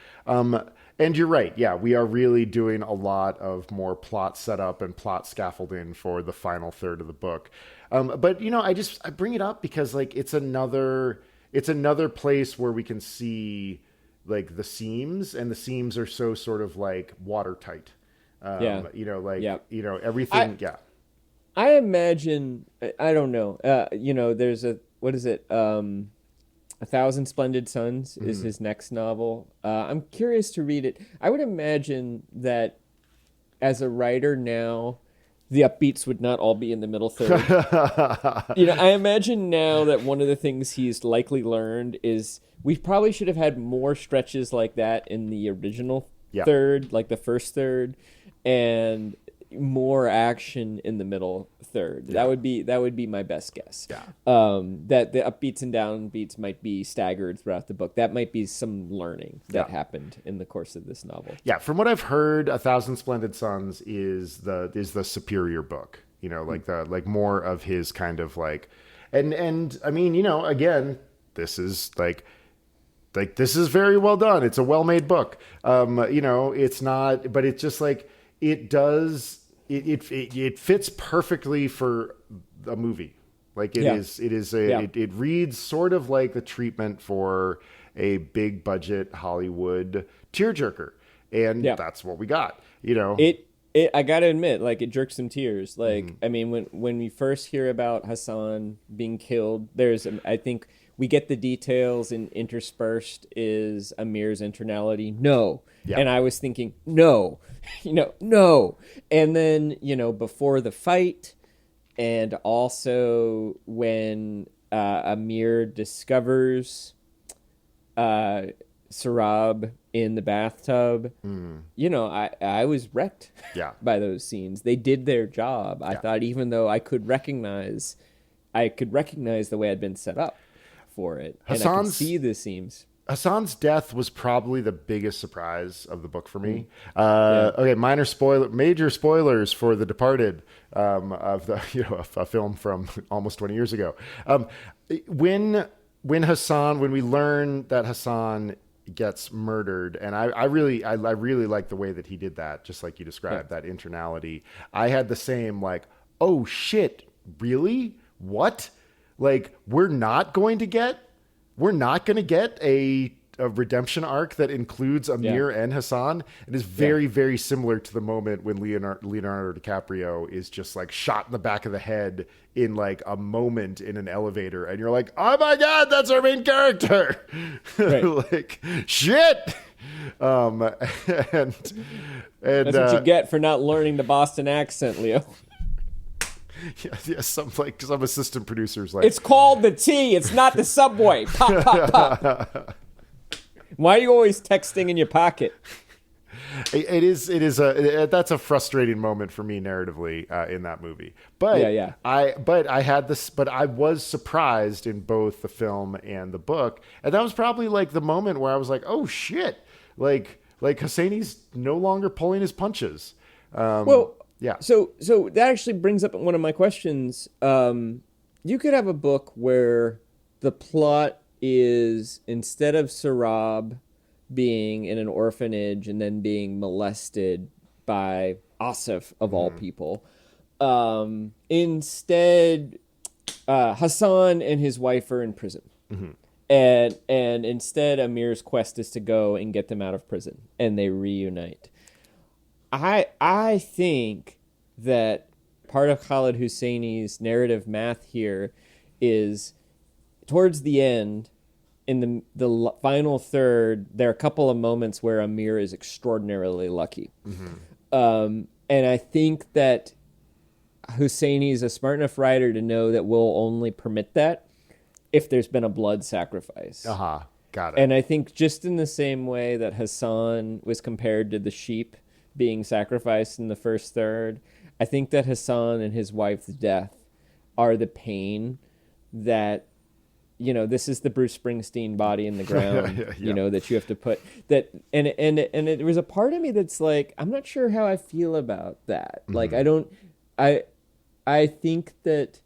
And you're right. Yeah, we are really doing a lot of more plot setup and plot scaffolding for the final third of the book. But you know, I bring it up because like it's another place where we can see like the seams, and the seams are so sort of like watertight. You know, like you know, everything. I imagine. I don't know. You know, there's what is it? 1,000 Splendid Suns is his next novel. I'm curious to read it. I would imagine that as a writer now, the upbeats would not all be in the middle third. You know, I imagine now that one of the things he's likely learned is we probably should have had more stretches like that in the original third, like the first third, and more action in the middle third. That would be my best guess. That the upbeats and downbeats might be staggered throughout the book. That might be some learning that happened in the course of this novel. Yeah, from what I've heard, 1,000 Splendid Suns is the superior book. You know, like the more of his kind of like, and I mean, you know, again, this is like this is very well done. It's a well-made book. You know, it's not, but it's just like it does. It fits perfectly for a movie. Like it reads sort of like the treatment for a big budget Hollywood tearjerker, and that's what we got. You know, I gotta admit, like, it jerks some tears. Like, I mean, when we first hear about Hassan being killed, I think we get the details, and interspersed is Amir's internality. No. Yeah. And I was thinking, no, you know, no. And then, you know, before the fight, and also when Amir discovers Sarab in the bathtub, you know, I was wrecked by those scenes. They did their job. I thought, even though I could recognize I could recognize the way I'd been set up for it, and I could see the seams. Hassan's death was probably the biggest surprise of the book for me. Okay, major spoilers for The Departed, of the a film from almost 20 years ago. When we learn that Hassan gets murdered, and I really like the way that he did that, just like you described, that internality. I had the same, like, oh shit, really? What? Like, we're not going to get a redemption arc that includes Amir and Hassan. It is very, very similar to the moment when Leonardo DiCaprio is just like shot in the back of the head in like a moment in an elevator. And you're like, oh my God, that's our main character. Right. Like, shit. And that's what you get for not learning the Boston accent, Leo. Yeah, some assistant producers like, it's called the T. It's not the subway. Pop, pop, pop. Why are you always texting in your pocket? It is that's a frustrating moment for me narratively in that movie. But I was surprised in both the film and the book, and that was probably like the moment where I was like, oh shit, like Hosseini's no longer pulling his punches. Yeah. So that actually brings up one of my questions. You could have a book where the plot is, instead of Sarab being in an orphanage and then being molested by Asif of all people, instead Hassan and his wife are in prison. And instead Amir's quest is to go and get them out of prison, and they reunite. I think that part of Khaled Hosseini's narrative math here is, towards the end, in the final third, there are a couple of moments where Amir is extraordinarily lucky. And I think that Hosseini is a smart enough writer to know that we'll only permit that if there's been a blood sacrifice. Got it. And I think just in the same way that Hassan was compared to the sheep being sacrificed in the first third, I think that Hassan and his wife's death are the pain that, this is the Bruce Springsteen body in the ground, that you have to put that. And there was a part of me that's like, I'm not sure how I feel about that. Like, I think that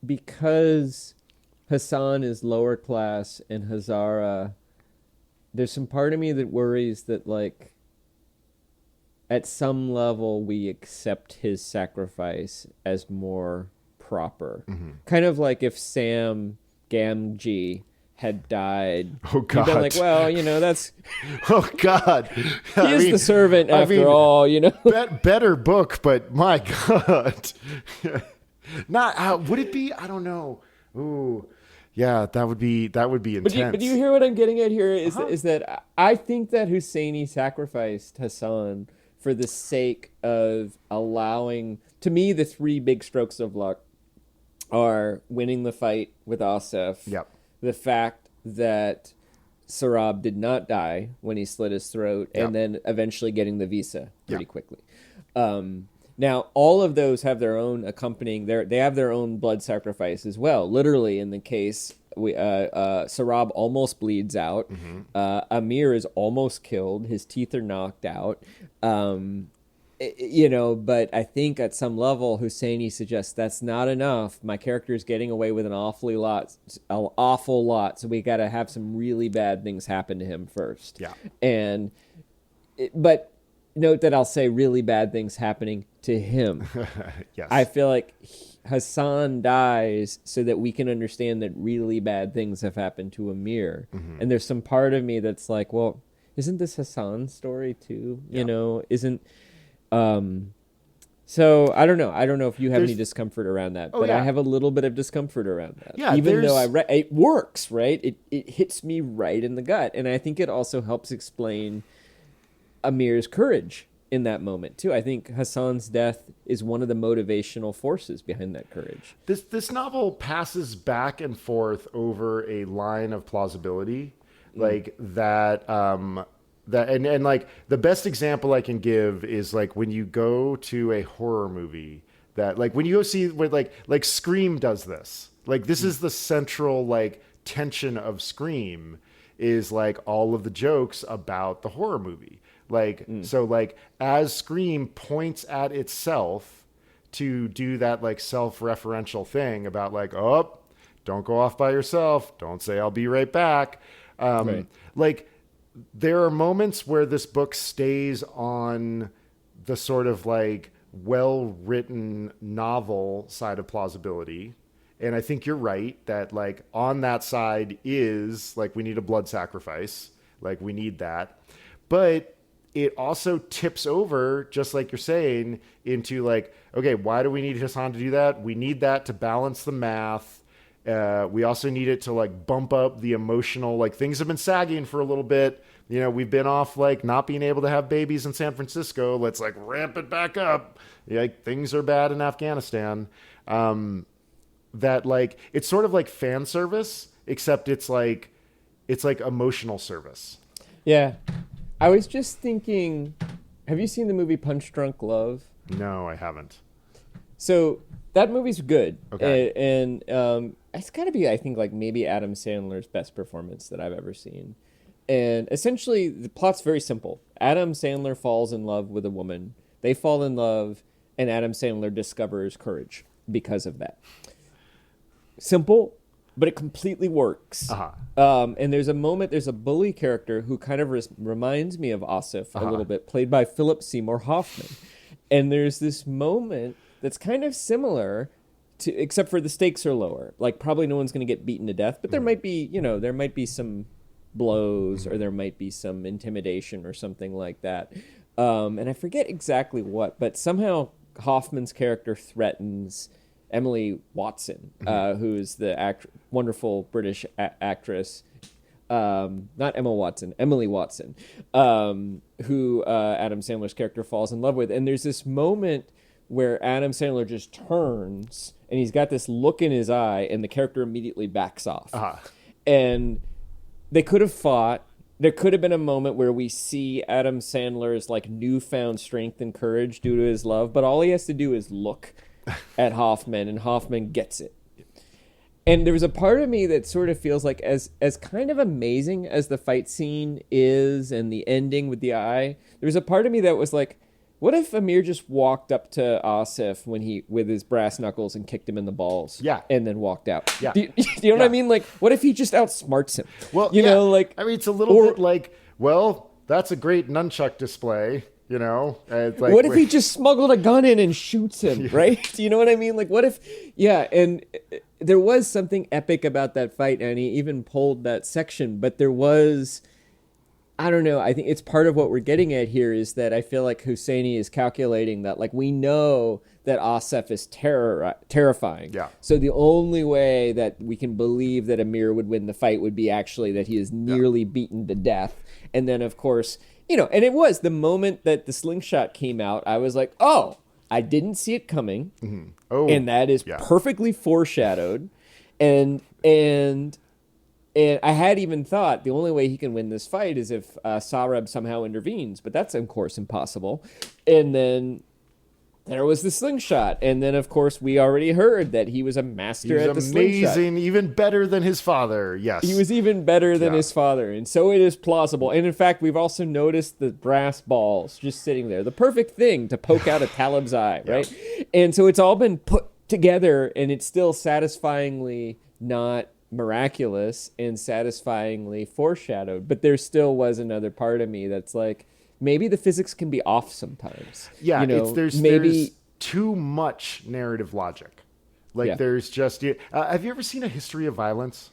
because Hassan is lower class and Hazara, there's some part of me that worries that, like, at some level we accept his sacrifice as more proper. Kind of like if Sam Gamgee had died. Oh God! You'd been like, well, that's. Oh God! He is the servant after all. Better book, but my God, not. Would it be? I don't know. Ooh, yeah, that would be intense. But do you hear what I'm getting at here? Is that I think that Hosseini sacrificed Hassan for the sake of allowing, to me, the three big strokes of luck are winning the fight with Asif, the fact that Sarab did not die when he slit his throat, and then eventually getting the visa pretty quickly. Now, all of those have their own accompanying, they have their own blood sacrifice as well. Literally, in the case, Sarab almost bleeds out. Amir is almost killed. His teeth are knocked out. But I think at some level, Hosseini suggests that's not enough. My character is getting away with an awful lot. So we got to have some really bad things happen to him first. But note that I'll say really bad things happening to him. Yes. I feel like Hassan dies so that we can understand that really bad things have happened to Amir. And there's some part of me that's like, well, isn't this Hassan's story too? So I don't know. I don't know if you have any discomfort around that, but I have a little bit of discomfort around that. Yeah, even though it works, right? It hits me right in the gut. And I think it also helps explain Amir's courage in that moment too. I think Hassan's death is one of the motivational forces behind that courage. This novel passes back and forth over a line of plausibility, like that. And like the best example I can give is like when you go to a horror movie that like when you go see where like Scream does this, like this is the central like tension of Scream is like all of the jokes about the horror movie. Like, so like as Scream points at itself to do that like self-referential thing about like, oh, don't go off by yourself. Don't say I'll be right back. Like there are moments where this book stays on the sort of like well-written novel side of plausibility. And I think you're right that like on that side is like, we need a blood sacrifice. Like we need that. But it also tips over, just like you're saying, into like, okay, why do we need Hassan to do that? We need that to balance the math. We also need it to like bump up the emotional, like things have been sagging for a little bit. You know, we've been off like not being able to have babies in San Francisco. Let's like ramp it back up. Like things are bad in Afghanistan. That like, it's sort of like fan service, except it's like emotional service. Yeah. I was just thinking, have you seen the movie Punch Drunk Love? No, I haven't. So that movie's good. Okay. And it's got to be, I think, like maybe Adam Sandler's best performance that I've ever seen. And essentially, the plot's very simple. Adam Sandler falls in love with a woman. They fall in love, and Adam Sandler discovers courage because of that. Simple, but it completely works. And there's a bully character who kind of reminds me of Asif a little bit, played by Philip Seymour Hoffman. And there's this moment that's kind of similar to, except for the stakes are lower. Like probably no one's going to get beaten to death, but there might be some blows or there might be some intimidation or something like that. And I forget exactly what, but somehow Hoffman's character threatens Emily Watson, who's the wonderful British actress, not Emma Watson, Emily Watson, who Adam Sandler's character falls in love with. And there's this moment where Adam Sandler just turns and he's got this look in his eye and the character immediately backs off. And they could have fought. There could have been a moment where we see Adam Sandler's like newfound strength and courage due to his love, but all he has to do is look at Hoffman, and Hoffman gets it. And there was a part of me that sort of feels like as kind of amazing as the fight scene is and the ending with the eye, there was a part of me that was like, what if Amir just walked up to Asif with his brass knuckles and kicked him in the balls? Yeah. And then walked out. Yeah. Do you know what I mean? Like, what if he just outsmarts him? Well, you know, like, I mean, it's a little bit like, well, that's a great nunchuck display. You know, it's like, what if he just smuggled a gun in and shoots him, right? Do you know what I mean? Like, what if, and there was something epic about that fight, and he even pulled that section, but there was, I don't know, I think it's part of what we're getting at here is that I feel like Hosseini is calculating that, like, we know that Asif is terrifying. Yeah. So the only way that we can believe that Amir would win the fight would be actually that he is nearly beaten to death. And then, of course, you know, and it was the moment that the slingshot came out, I was like, oh, I didn't see it coming. Mm-hmm. Oh, and that is perfectly foreshadowed. And I had even thought the only way he can win this fight is if Sareb somehow intervenes, but that's, of course, impossible. And then there was the slingshot. And then, of course, we already heard that he was a master at the slingshot. Amazing, even better than his father, yes. He was even better than his father. And so it is plausible. And, in fact, we've also noticed the brass balls just sitting there. The perfect thing to poke out a Talib's eye, right? And so it's all been put together, and it's still satisfyingly not miraculous and satisfyingly foreshadowed. But there still was another part of me that's like, maybe the physics can be off sometimes. Yeah, you know, there's too much narrative logic. Like there's just have you ever seen A History of Violence?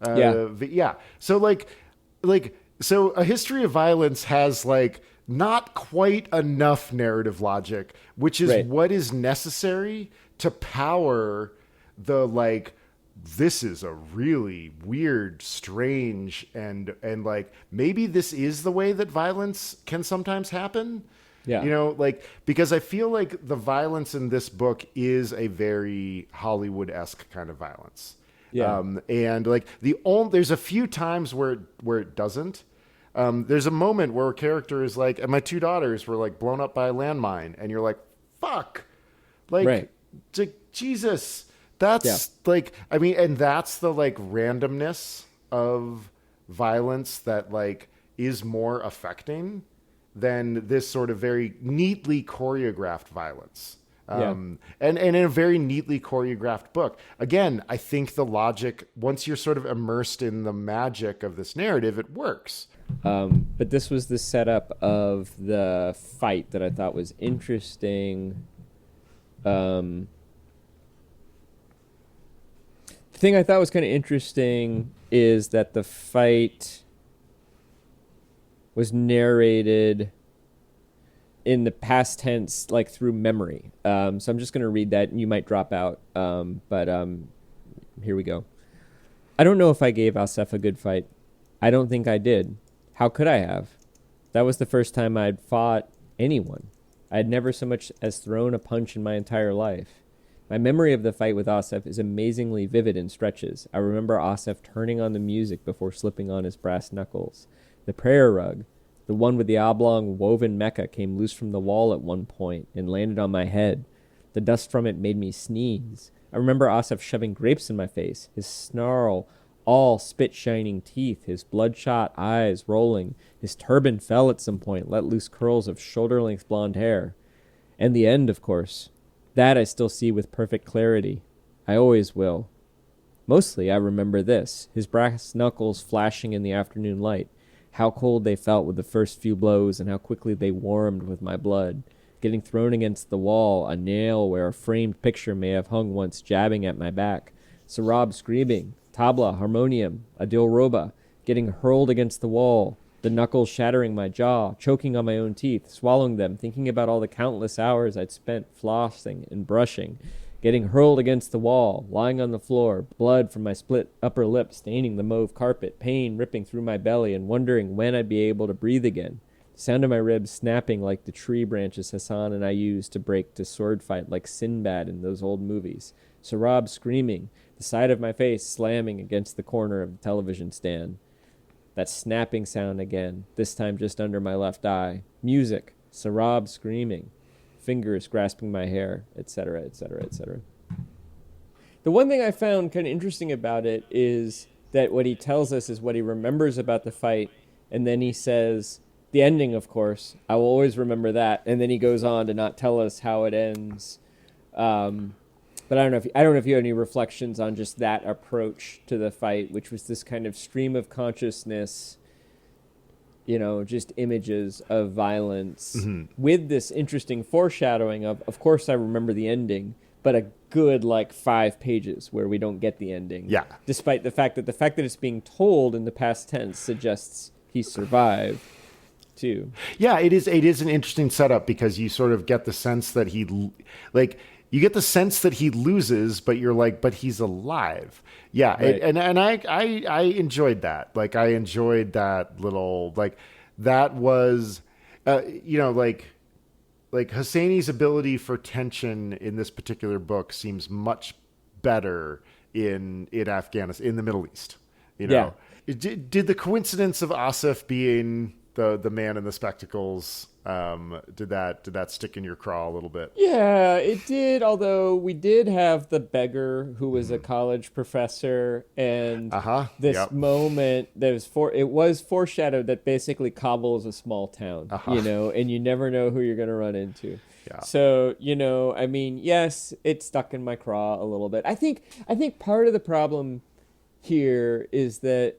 Yeah. So so A History of Violence has like not quite enough narrative logic, which is what is necessary to power the like, this is a really weird, strange, and like maybe this is the way that violence can sometimes happen. Yeah. You know, like, because I feel like the violence in this book is a very Hollywood-esque kind of violence. Yeah. And like there's a few times where it doesn't. There's a moment where a character is like, and my two daughters were like blown up by a landmine, and you're like, fuck. Like, right. Jesus, that's like, I mean, and that's the like randomness of violence that like is more affecting than this sort of very neatly choreographed violence. And in a very neatly choreographed book. Again, I think the logic, once you're sort of immersed in the magic of this narrative, it works. But this was the setup of the fight that I thought was interesting. The thing I thought was kind of interesting is that the fight was narrated in the past tense, like through memory. So I'm just going to read that, and you might drop out. But here we go. I don't know if I gave Asef a good fight. I don't think I did. How could I have? That was the first time I'd fought anyone. I had never so much as thrown a punch in my entire life. My memory of the fight with Asef is amazingly vivid in stretches. I remember Asef turning on the music before slipping on his brass knuckles. The prayer rug, the one with the oblong woven Mecca, came loose from the wall at one point and landed on my head. The dust from it made me sneeze. I remember Asef shoving grapes in my face, his snarl, all spit-shining teeth, his bloodshot eyes rolling. His turban fell at some point, let loose curls of shoulder-length blonde hair. And the end, of course. That I still see with perfect clarity. I always will. Mostly I remember this, his brass knuckles flashing in the afternoon light, how cold they felt with the first few blows and how quickly they warmed with my blood, getting thrown against the wall, a nail where a framed picture may have hung once jabbing at my back, Sarab screaming, tabla, harmonium, a dilroba, getting hurled against the wall, the knuckles shattering my jaw, choking on my own teeth, swallowing them, thinking about all the countless hours I'd spent flossing and brushing, getting hurled against the wall, lying on the floor, blood from my split upper lip staining the mauve carpet, pain ripping through my belly, and wondering when I'd be able to breathe again. The sound of my ribs snapping like the tree branches Hassan and I used to break to sword fight like Sinbad in those old movies. Sarab screaming, the side of my face slamming against the corner of the television stand. That snapping sound again, this time just under my left eye. Music, Sarab screaming, fingers grasping my hair, etc., etc., etc. The one thing I found kind of interesting about it is that what he tells us is what he remembers about the fight, and then he says, the ending, of course, I will always remember that, and then he goes on to not tell us how it ends. But I don't know if you have any reflections on just that approach to the fight, which was this kind of stream of consciousness, just images of violence with this interesting foreshadowing of course I remember the ending, but a good 5 pages where we don't get the ending. Yeah. Despite the fact that it's being told in the past tense suggests he survived too. Yeah, it is an interesting setup because you sort of get the sense that you get the sense that he loses, but you're like, but he's alive. Yeah. Right. And I enjoyed that. I enjoyed that little, that was, Hosseini's ability for tension in this particular book seems much better in Afghanistan, in the Middle East. Yeah. Did the coincidence of Asif being the man in the spectacles, did that stick in your craw a little bit? Yeah, it did. Although we did have the beggar who was a college professor, and this moment that it was foreshadowed that basically Kabul is a small town, and you never know who you're going to run into. Yeah. So yes, it stuck in my craw a little bit. I think part of the problem here is that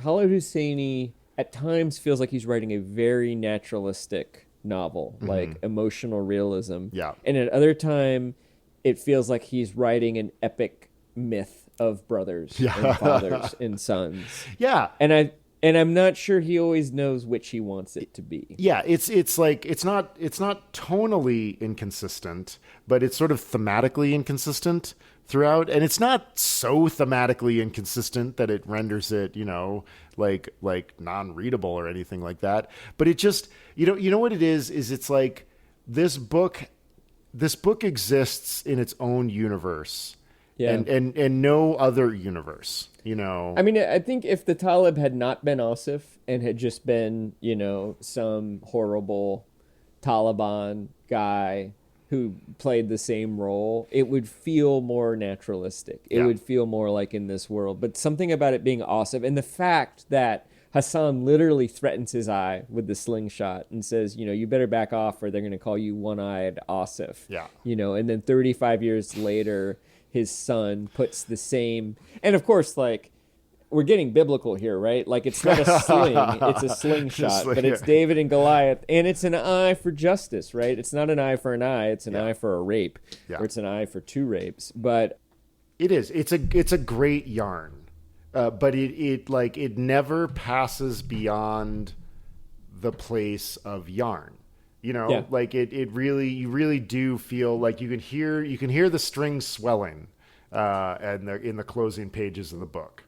Khaled Hosseini at times feels like he's writing a very naturalistic novel, like emotional realism. Yeah. And at other time, it feels like he's writing an epic myth of brothers and fathers and sons. Yeah. And I'm not sure he always knows which he wants it to be. Yeah, it's not tonally inconsistent, but it's sort of thematically inconsistent throughout, and it's not so thematically inconsistent that it renders it, like non-readable or anything like that. But it just, you know what it is it's like this book exists in its own universe. Yeah. And no other universe, I mean, I think if the Talib had not been Asif and had just been, some horrible Taliban guy who played the same role, it would feel more naturalistic. It would feel more like in this world. But something about it being awesome, and the fact that Hassan literally threatens his eye with the slingshot and says, you better back off or they're going to call you one-eyed Asif. Yeah. And then 35 years later, his son puts the same, and of course, like, we're getting biblical here, right? Like, it's not a sling, it's a slingshot, but it's David and Goliath, and it's an eye for justice, right? It's not an eye for an eye, it's an eye for a rape, or it's an eye for 2 rapes. But it is. It's a great yarn, but it never passes beyond the place of yarn. Like it really, you really do feel like you can hear the strings swelling, and in the closing pages of the book.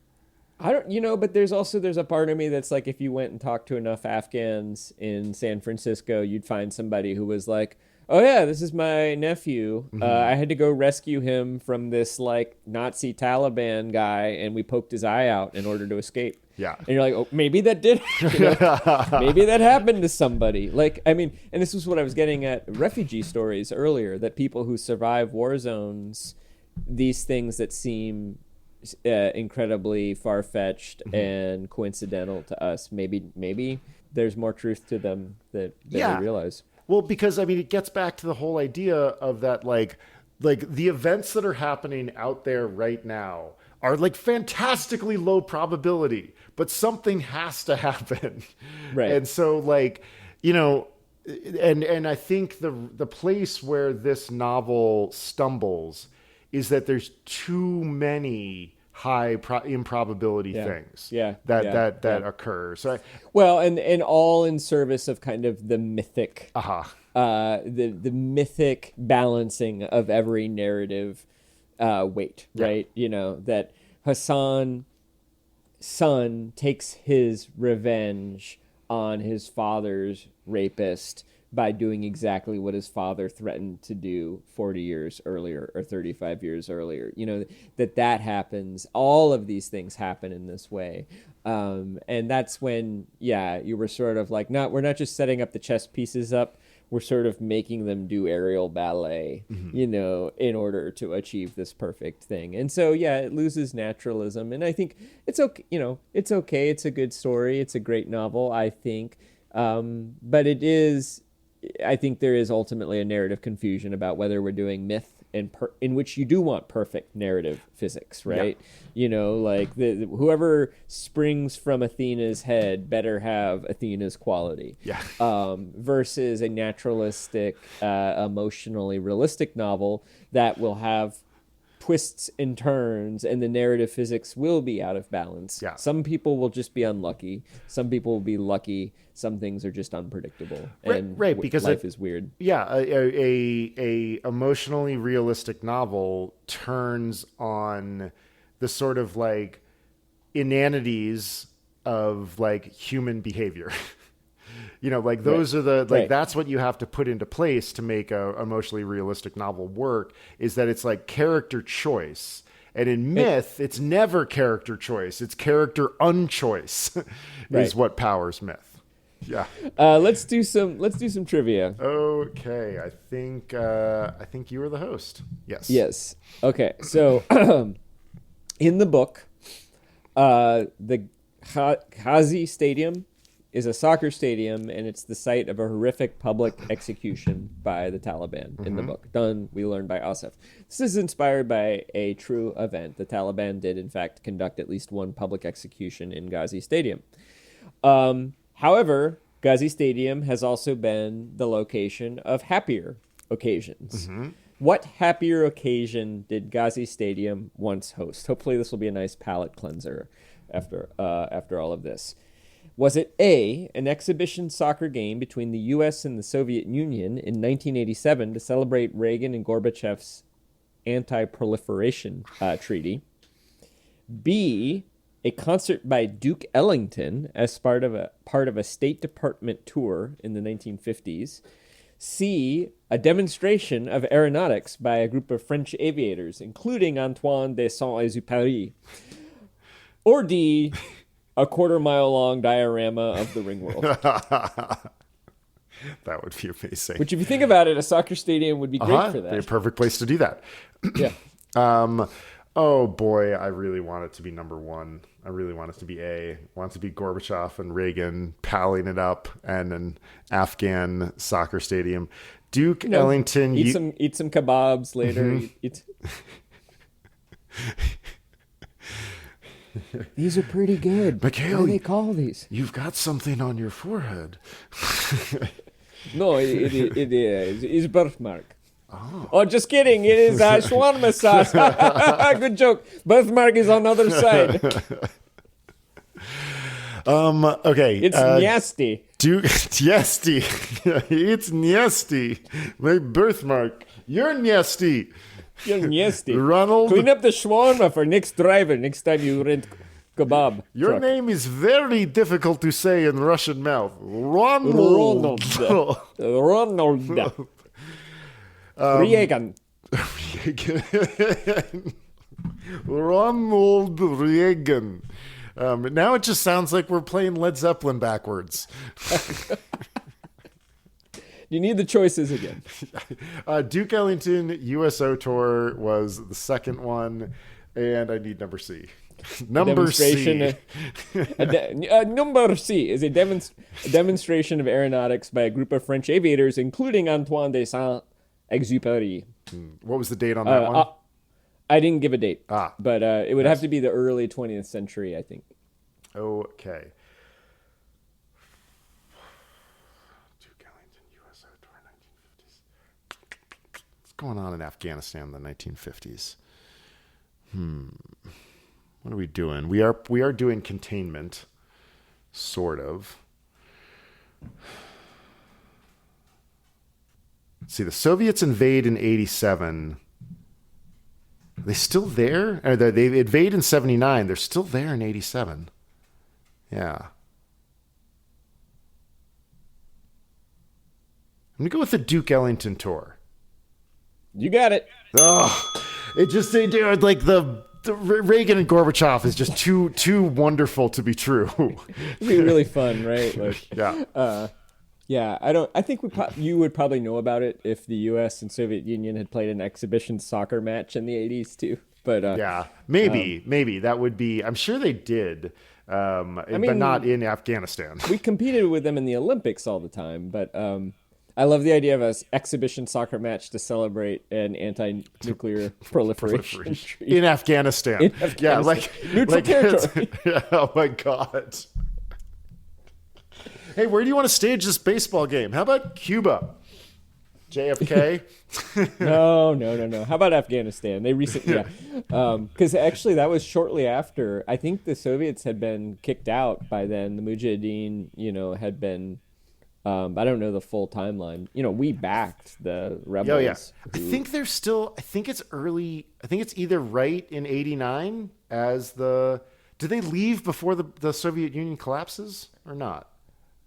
I don't, but there's a part of me that's like, if you went and talked to enough Afghans in San Francisco, you'd find somebody who was like, oh yeah, this is my nephew. I had to go rescue him from this like Nazi Taliban guy, and we poked his eye out in order to escape. Yeah. And you're like, oh, maybe that did, maybe that happened to somebody. Like, I mean, and this was what I was getting at refugee stories earlier, that people who survive war zones, these things that seem incredibly far-fetched and coincidental to us, maybe there's more truth to them than we realize. Well, because I mean, it gets back to the whole idea of that, like the events that are happening out there right now are like fantastically low probability, but something has to happen, right? And so, like, and I think the place where this novel stumbles is that there's too many high improbability things that occur. So and all in service of kind of the mythic, the mythic balancing of every narrative weight, right? That Hassan's son takes his revenge on his father's rapist by doing exactly what his father threatened to do 40 years earlier or 35 years earlier. That happens. All of these things happen in this way. And that's when, you were sort of like, we're not just setting up the chess pieces up. We're sort of making them do aerial ballet, in order to achieve this perfect thing. And so, it loses naturalism. And I think it's okay. It's okay. It's a good story. It's a great novel, I think. But it is, I think there is ultimately a narrative confusion about whether we're doing myth in which you do want perfect narrative physics, right? Like whoever springs from Athena's head better have Athena's quality. Versus a naturalistic, emotionally realistic novel that will have twists and turns, and the narrative physics will be out of balance. Some people will just be unlucky. Some people will be lucky. Some things are just unpredictable. And right, because life is weird. A emotionally realistic novel turns on the sort of like inanities of like human behavior. Those are the that's what you have to put into place to make a emotionally realistic novel work, is that it's like character choice. And in myth, it's never character choice. It's character unchoice is what powers myth. Let's do some trivia. Okay, I think you were the host. Yes. Okay. So in the book, the Ghazi Stadium is a soccer stadium, and it's the site of a horrific public execution by the Taliban in the book. We learned by Asif. This is inspired by a true event. The Taliban did, in fact, conduct at least one public execution in Ghazi Stadium. However, Ghazi Stadium has also been the location of happier occasions. What happier occasion did Ghazi Stadium once host? Hopefully this will be a nice palate cleanser after all of this. Was it A, an exhibition soccer game between the U.S. and the Soviet Union in 1987 to celebrate Reagan and Gorbachev's anti-proliferation treaty? B, a concert by Duke Ellington as part of a State Department tour in the 1950s. C, a demonstration of aeronautics by a group of French aviators, including Antoine de Saint-Exupéry. Or D, a 1/4-mile long diorama of the ring world. That would be amazing. Which, if you think about it, a soccer stadium would be great for that. Be a perfect place to do that. Yeah. Oh boy, I really want it to be number one. I really want it to be A. I want it to be Gorbachev and Reagan palling it up and an Afghan soccer stadium. Duke Ellington. Eat some kebabs later. These are pretty good. Mikhail, what do they call these? You've got something on your forehead. No, it is. It's birthmark. Oh, just kidding. It is shawarma sauce. Good joke. Birthmark is on the other side. Okay. It's nasty. Nasty. It's nasty. My birthmark. You're nasty. You're nasty. Ronald. Clean up the shawarma for next driver. Next time you rent kebab. Your truck. name is very difficult to say in Russian mouth. Ronald. Ronald. Reagan. Ronald Reagan. Now it just sounds like we're playing Led Zeppelin backwards. You need the choices again. Duke Ellington USO Tour was the second one, and I need number C. Number C. Number C is a demonstration of aeronautics by a group of French aviators, including Antoine de Saint-Exupéry. What was the date on that one? I didn't give a date, but it would have to be the early 20th century, I think. Okay. Duke Ellington, USO Tour, 1950s. What's going on in Afghanistan in the 1950s? What are we doing? We are doing containment, sort of. Let's see, the Soviets invade in 87. Are they still there? Or they invade in 79. They're still there in 87. Yeah. I'm going to go with the Duke Ellington tour. You got it. Oh, they do it like the Reagan and Gorbachev is just too wonderful to be true. It'd be really fun, right? Like, yeah. Yeah, I think you would probably know about it if the U.S. and Soviet Union had played an exhibition soccer match in the 80s too. But yeah, maybe that would be. I'm sure they did, but not in Afghanistan. We competed with them in the Olympics all the time, but I love the idea of an exhibition soccer match to celebrate an anti-nuclear proliferation in Afghanistan. Yeah, like neutral territory. Oh my God. Hey, where do you want to stage this baseball game? How about Cuba? JFK? No. How about Afghanistan? They recently, because actually that was shortly after. I think the Soviets had been kicked out by then. The Mujahideen, had been. I don't know the full timeline. We backed the rebels. Oh, yeah. I think they're still. I think it's early. I think it's either right in '89 as the. Did they leave before the Soviet Union collapses or not?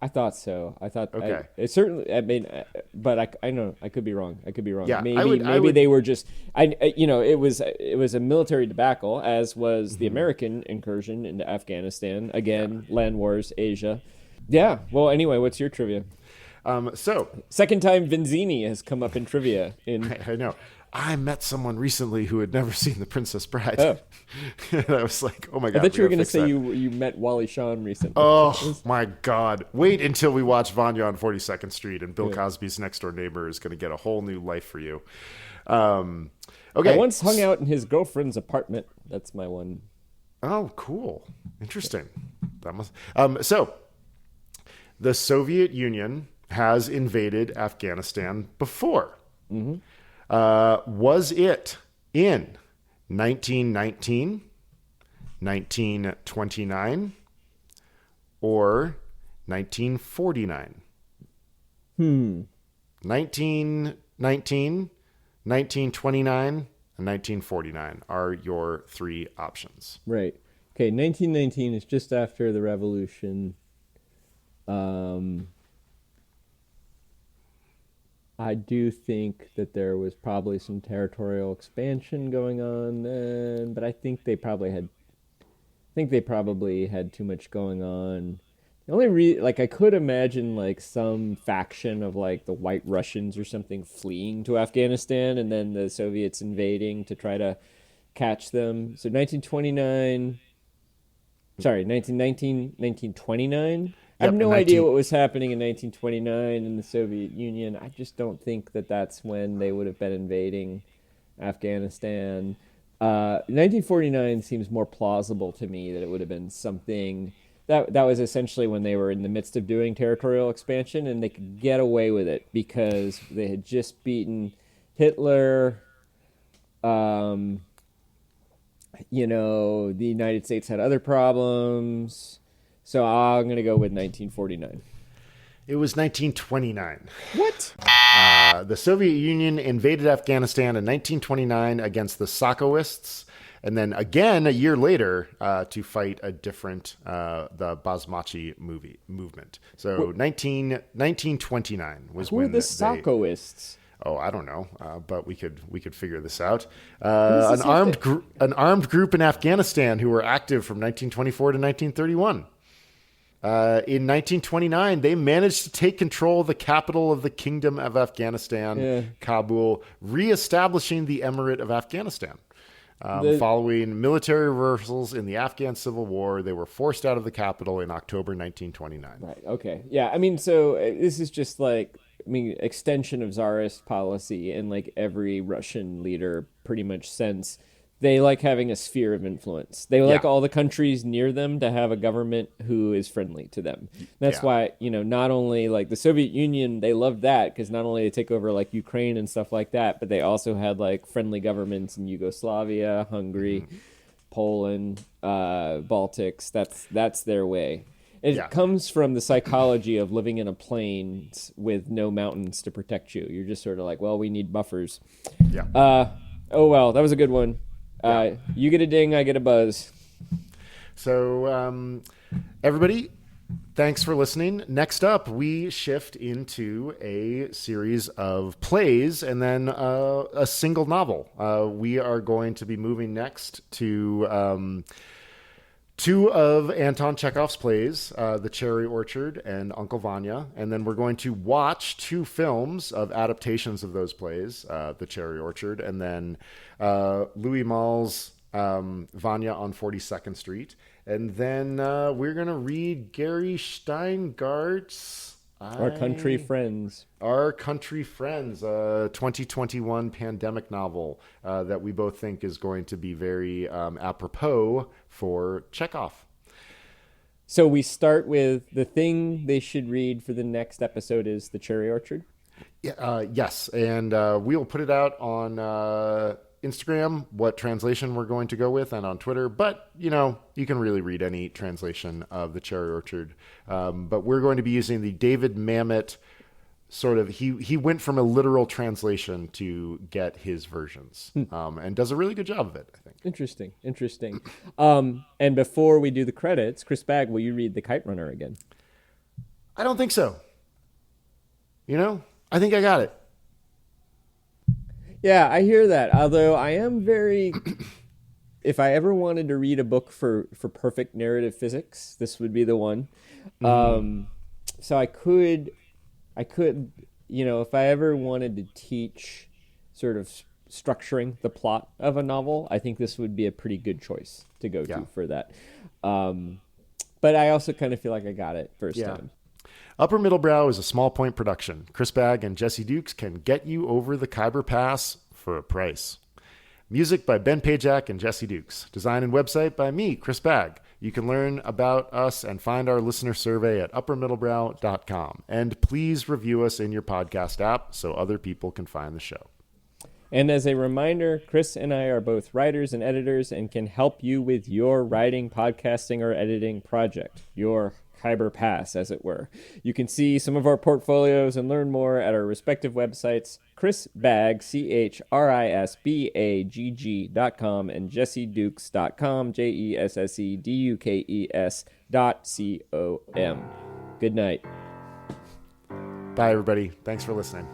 I thought so. Okay. It certainly. I mean, but I know I could be wrong. Yeah, maybe they were just. It was a military debacle, as was the American incursion into Afghanistan. Again, land wars, Asia. Yeah. Well, anyway, what's your trivia? Second time Vinzini has come up in trivia. I know. I met someone recently who had never seen The Princess Bride. Oh. And I was like, oh my God. I thought you were going to say you met Wally Shawn recently. Oh my God. Wait until we watch Vanya on 42nd Street and Bill Cosby's next door neighbor is going to get a whole new life for you. Okay. I once hung out in his girlfriend's apartment. That's my one. Oh, cool. Interesting. That must. So the Soviet Union has invaded Afghanistan before. Mm-hmm. Was it in 1919, 1929, or 1949? 1919, 1929, and 1949 are your three options. Right. Okay, 1919 is just after the revolution. I do think that there was probably some territorial expansion going on then, but I think they probably had too much going on. The only I could imagine like some faction of like the White Russians or something fleeing to Afghanistan and then the Soviets invading to try to catch them. So 1929, sorry, 1919, 1929. I have no idea what was happening in 1929 in the Soviet Union. I just don't think that that's when they would have been invading Afghanistan. 1949 seems more plausible to me that it would have been something that was essentially when they were in the midst of doing territorial expansion and they could get away with it because they had just beaten Hitler. The United States had other problems. So I'm going to go with 1949. It was 1929. What? The Soviet Union invaded Afghanistan in 1929 against the Sakhoists, and then again a year later to fight a different, the Basmachi movement. So 1929 was when the Sakhoists? Oh, I don't know, but we could figure this out. An armed group in Afghanistan who were active from 1924 to 1931. In 1929, they managed to take control of the capital of the Kingdom of Afghanistan, Kabul, reestablishing the Emirate of Afghanistan. Following military reversals in the Afghan Civil War, they were forced out of the capital in October 1929. Right, okay. Yeah, I mean, so this is just like, extension of Tsarist policy in like every Russian leader pretty much since. They like having a sphere of influence. They like all the countries near them to have a government who is friendly to them. That's why, not only like the Soviet Union, they loved that because not only they take over like Ukraine and stuff like that, but they also had like friendly governments in Yugoslavia, Hungary, Poland, Baltics. That's their way. It comes from the psychology of living in a plains with no mountains to protect you. You're just sort of like, well, we need buffers. Yeah. Oh, well, that was a good one. You get a ding, I get a buzz. So, everybody, thanks for listening. Next up, we shift into a series of plays and then a single novel. We are going to be moving next to two of Anton Chekhov's plays, The Cherry Orchard and Uncle Vanya. And then we're going to watch two films of adaptations of those plays, The Cherry Orchard, and then Louis Malle's Vanya on 42nd Street. And then we're going to read Gary Steingart's Our Country Friends. Our Country Friends, a 2021 pandemic novel that we both think is going to be very apropos for Chekhov. So we start with the thing they should read for the next episode is The Cherry Orchard? Yes, and we'll put it out on Instagram, what translation we're going to go with, and on Twitter. But, you can really read any translation of The Cherry Orchard. But we're going to be using the David Mamet sort of, he went from a literal translation to get his versions and does a really good job of it, I think. Interesting. And before we do the credits, Chris Bagg, will you read The Kite Runner again? I don't think so. I think I got it. Yeah, I hear that. Although I am very, if I ever wanted to read a book for perfect narrative physics, this would be the one. So I could, if I ever wanted to teach sort of structuring the plot of a novel, I think this would be a pretty good choice to go to for that. But I also kind of feel like I got it first time. Upper Middlebrow is a small point production. Chris Bagg and Jesse Dukes can get you over the Khyber Pass for a price. Music by Ben Pajak and Jesse Dukes. Design and website by me, Chris Bagg. You can learn about us and find our listener survey at uppermiddlebrow.com. And please review us in your podcast app so other people can find the show. And as a reminder, Chris and I are both writers and editors and can help you with your writing, podcasting, or editing project, your Khyber Pass, as it were. You can see some of our portfolios and learn more at our respective websites, Chris Bagg, ChrisBagg.com, and JesseDukes.com, JesseDukes.com. Good night. Bye, everybody. Thanks for listening.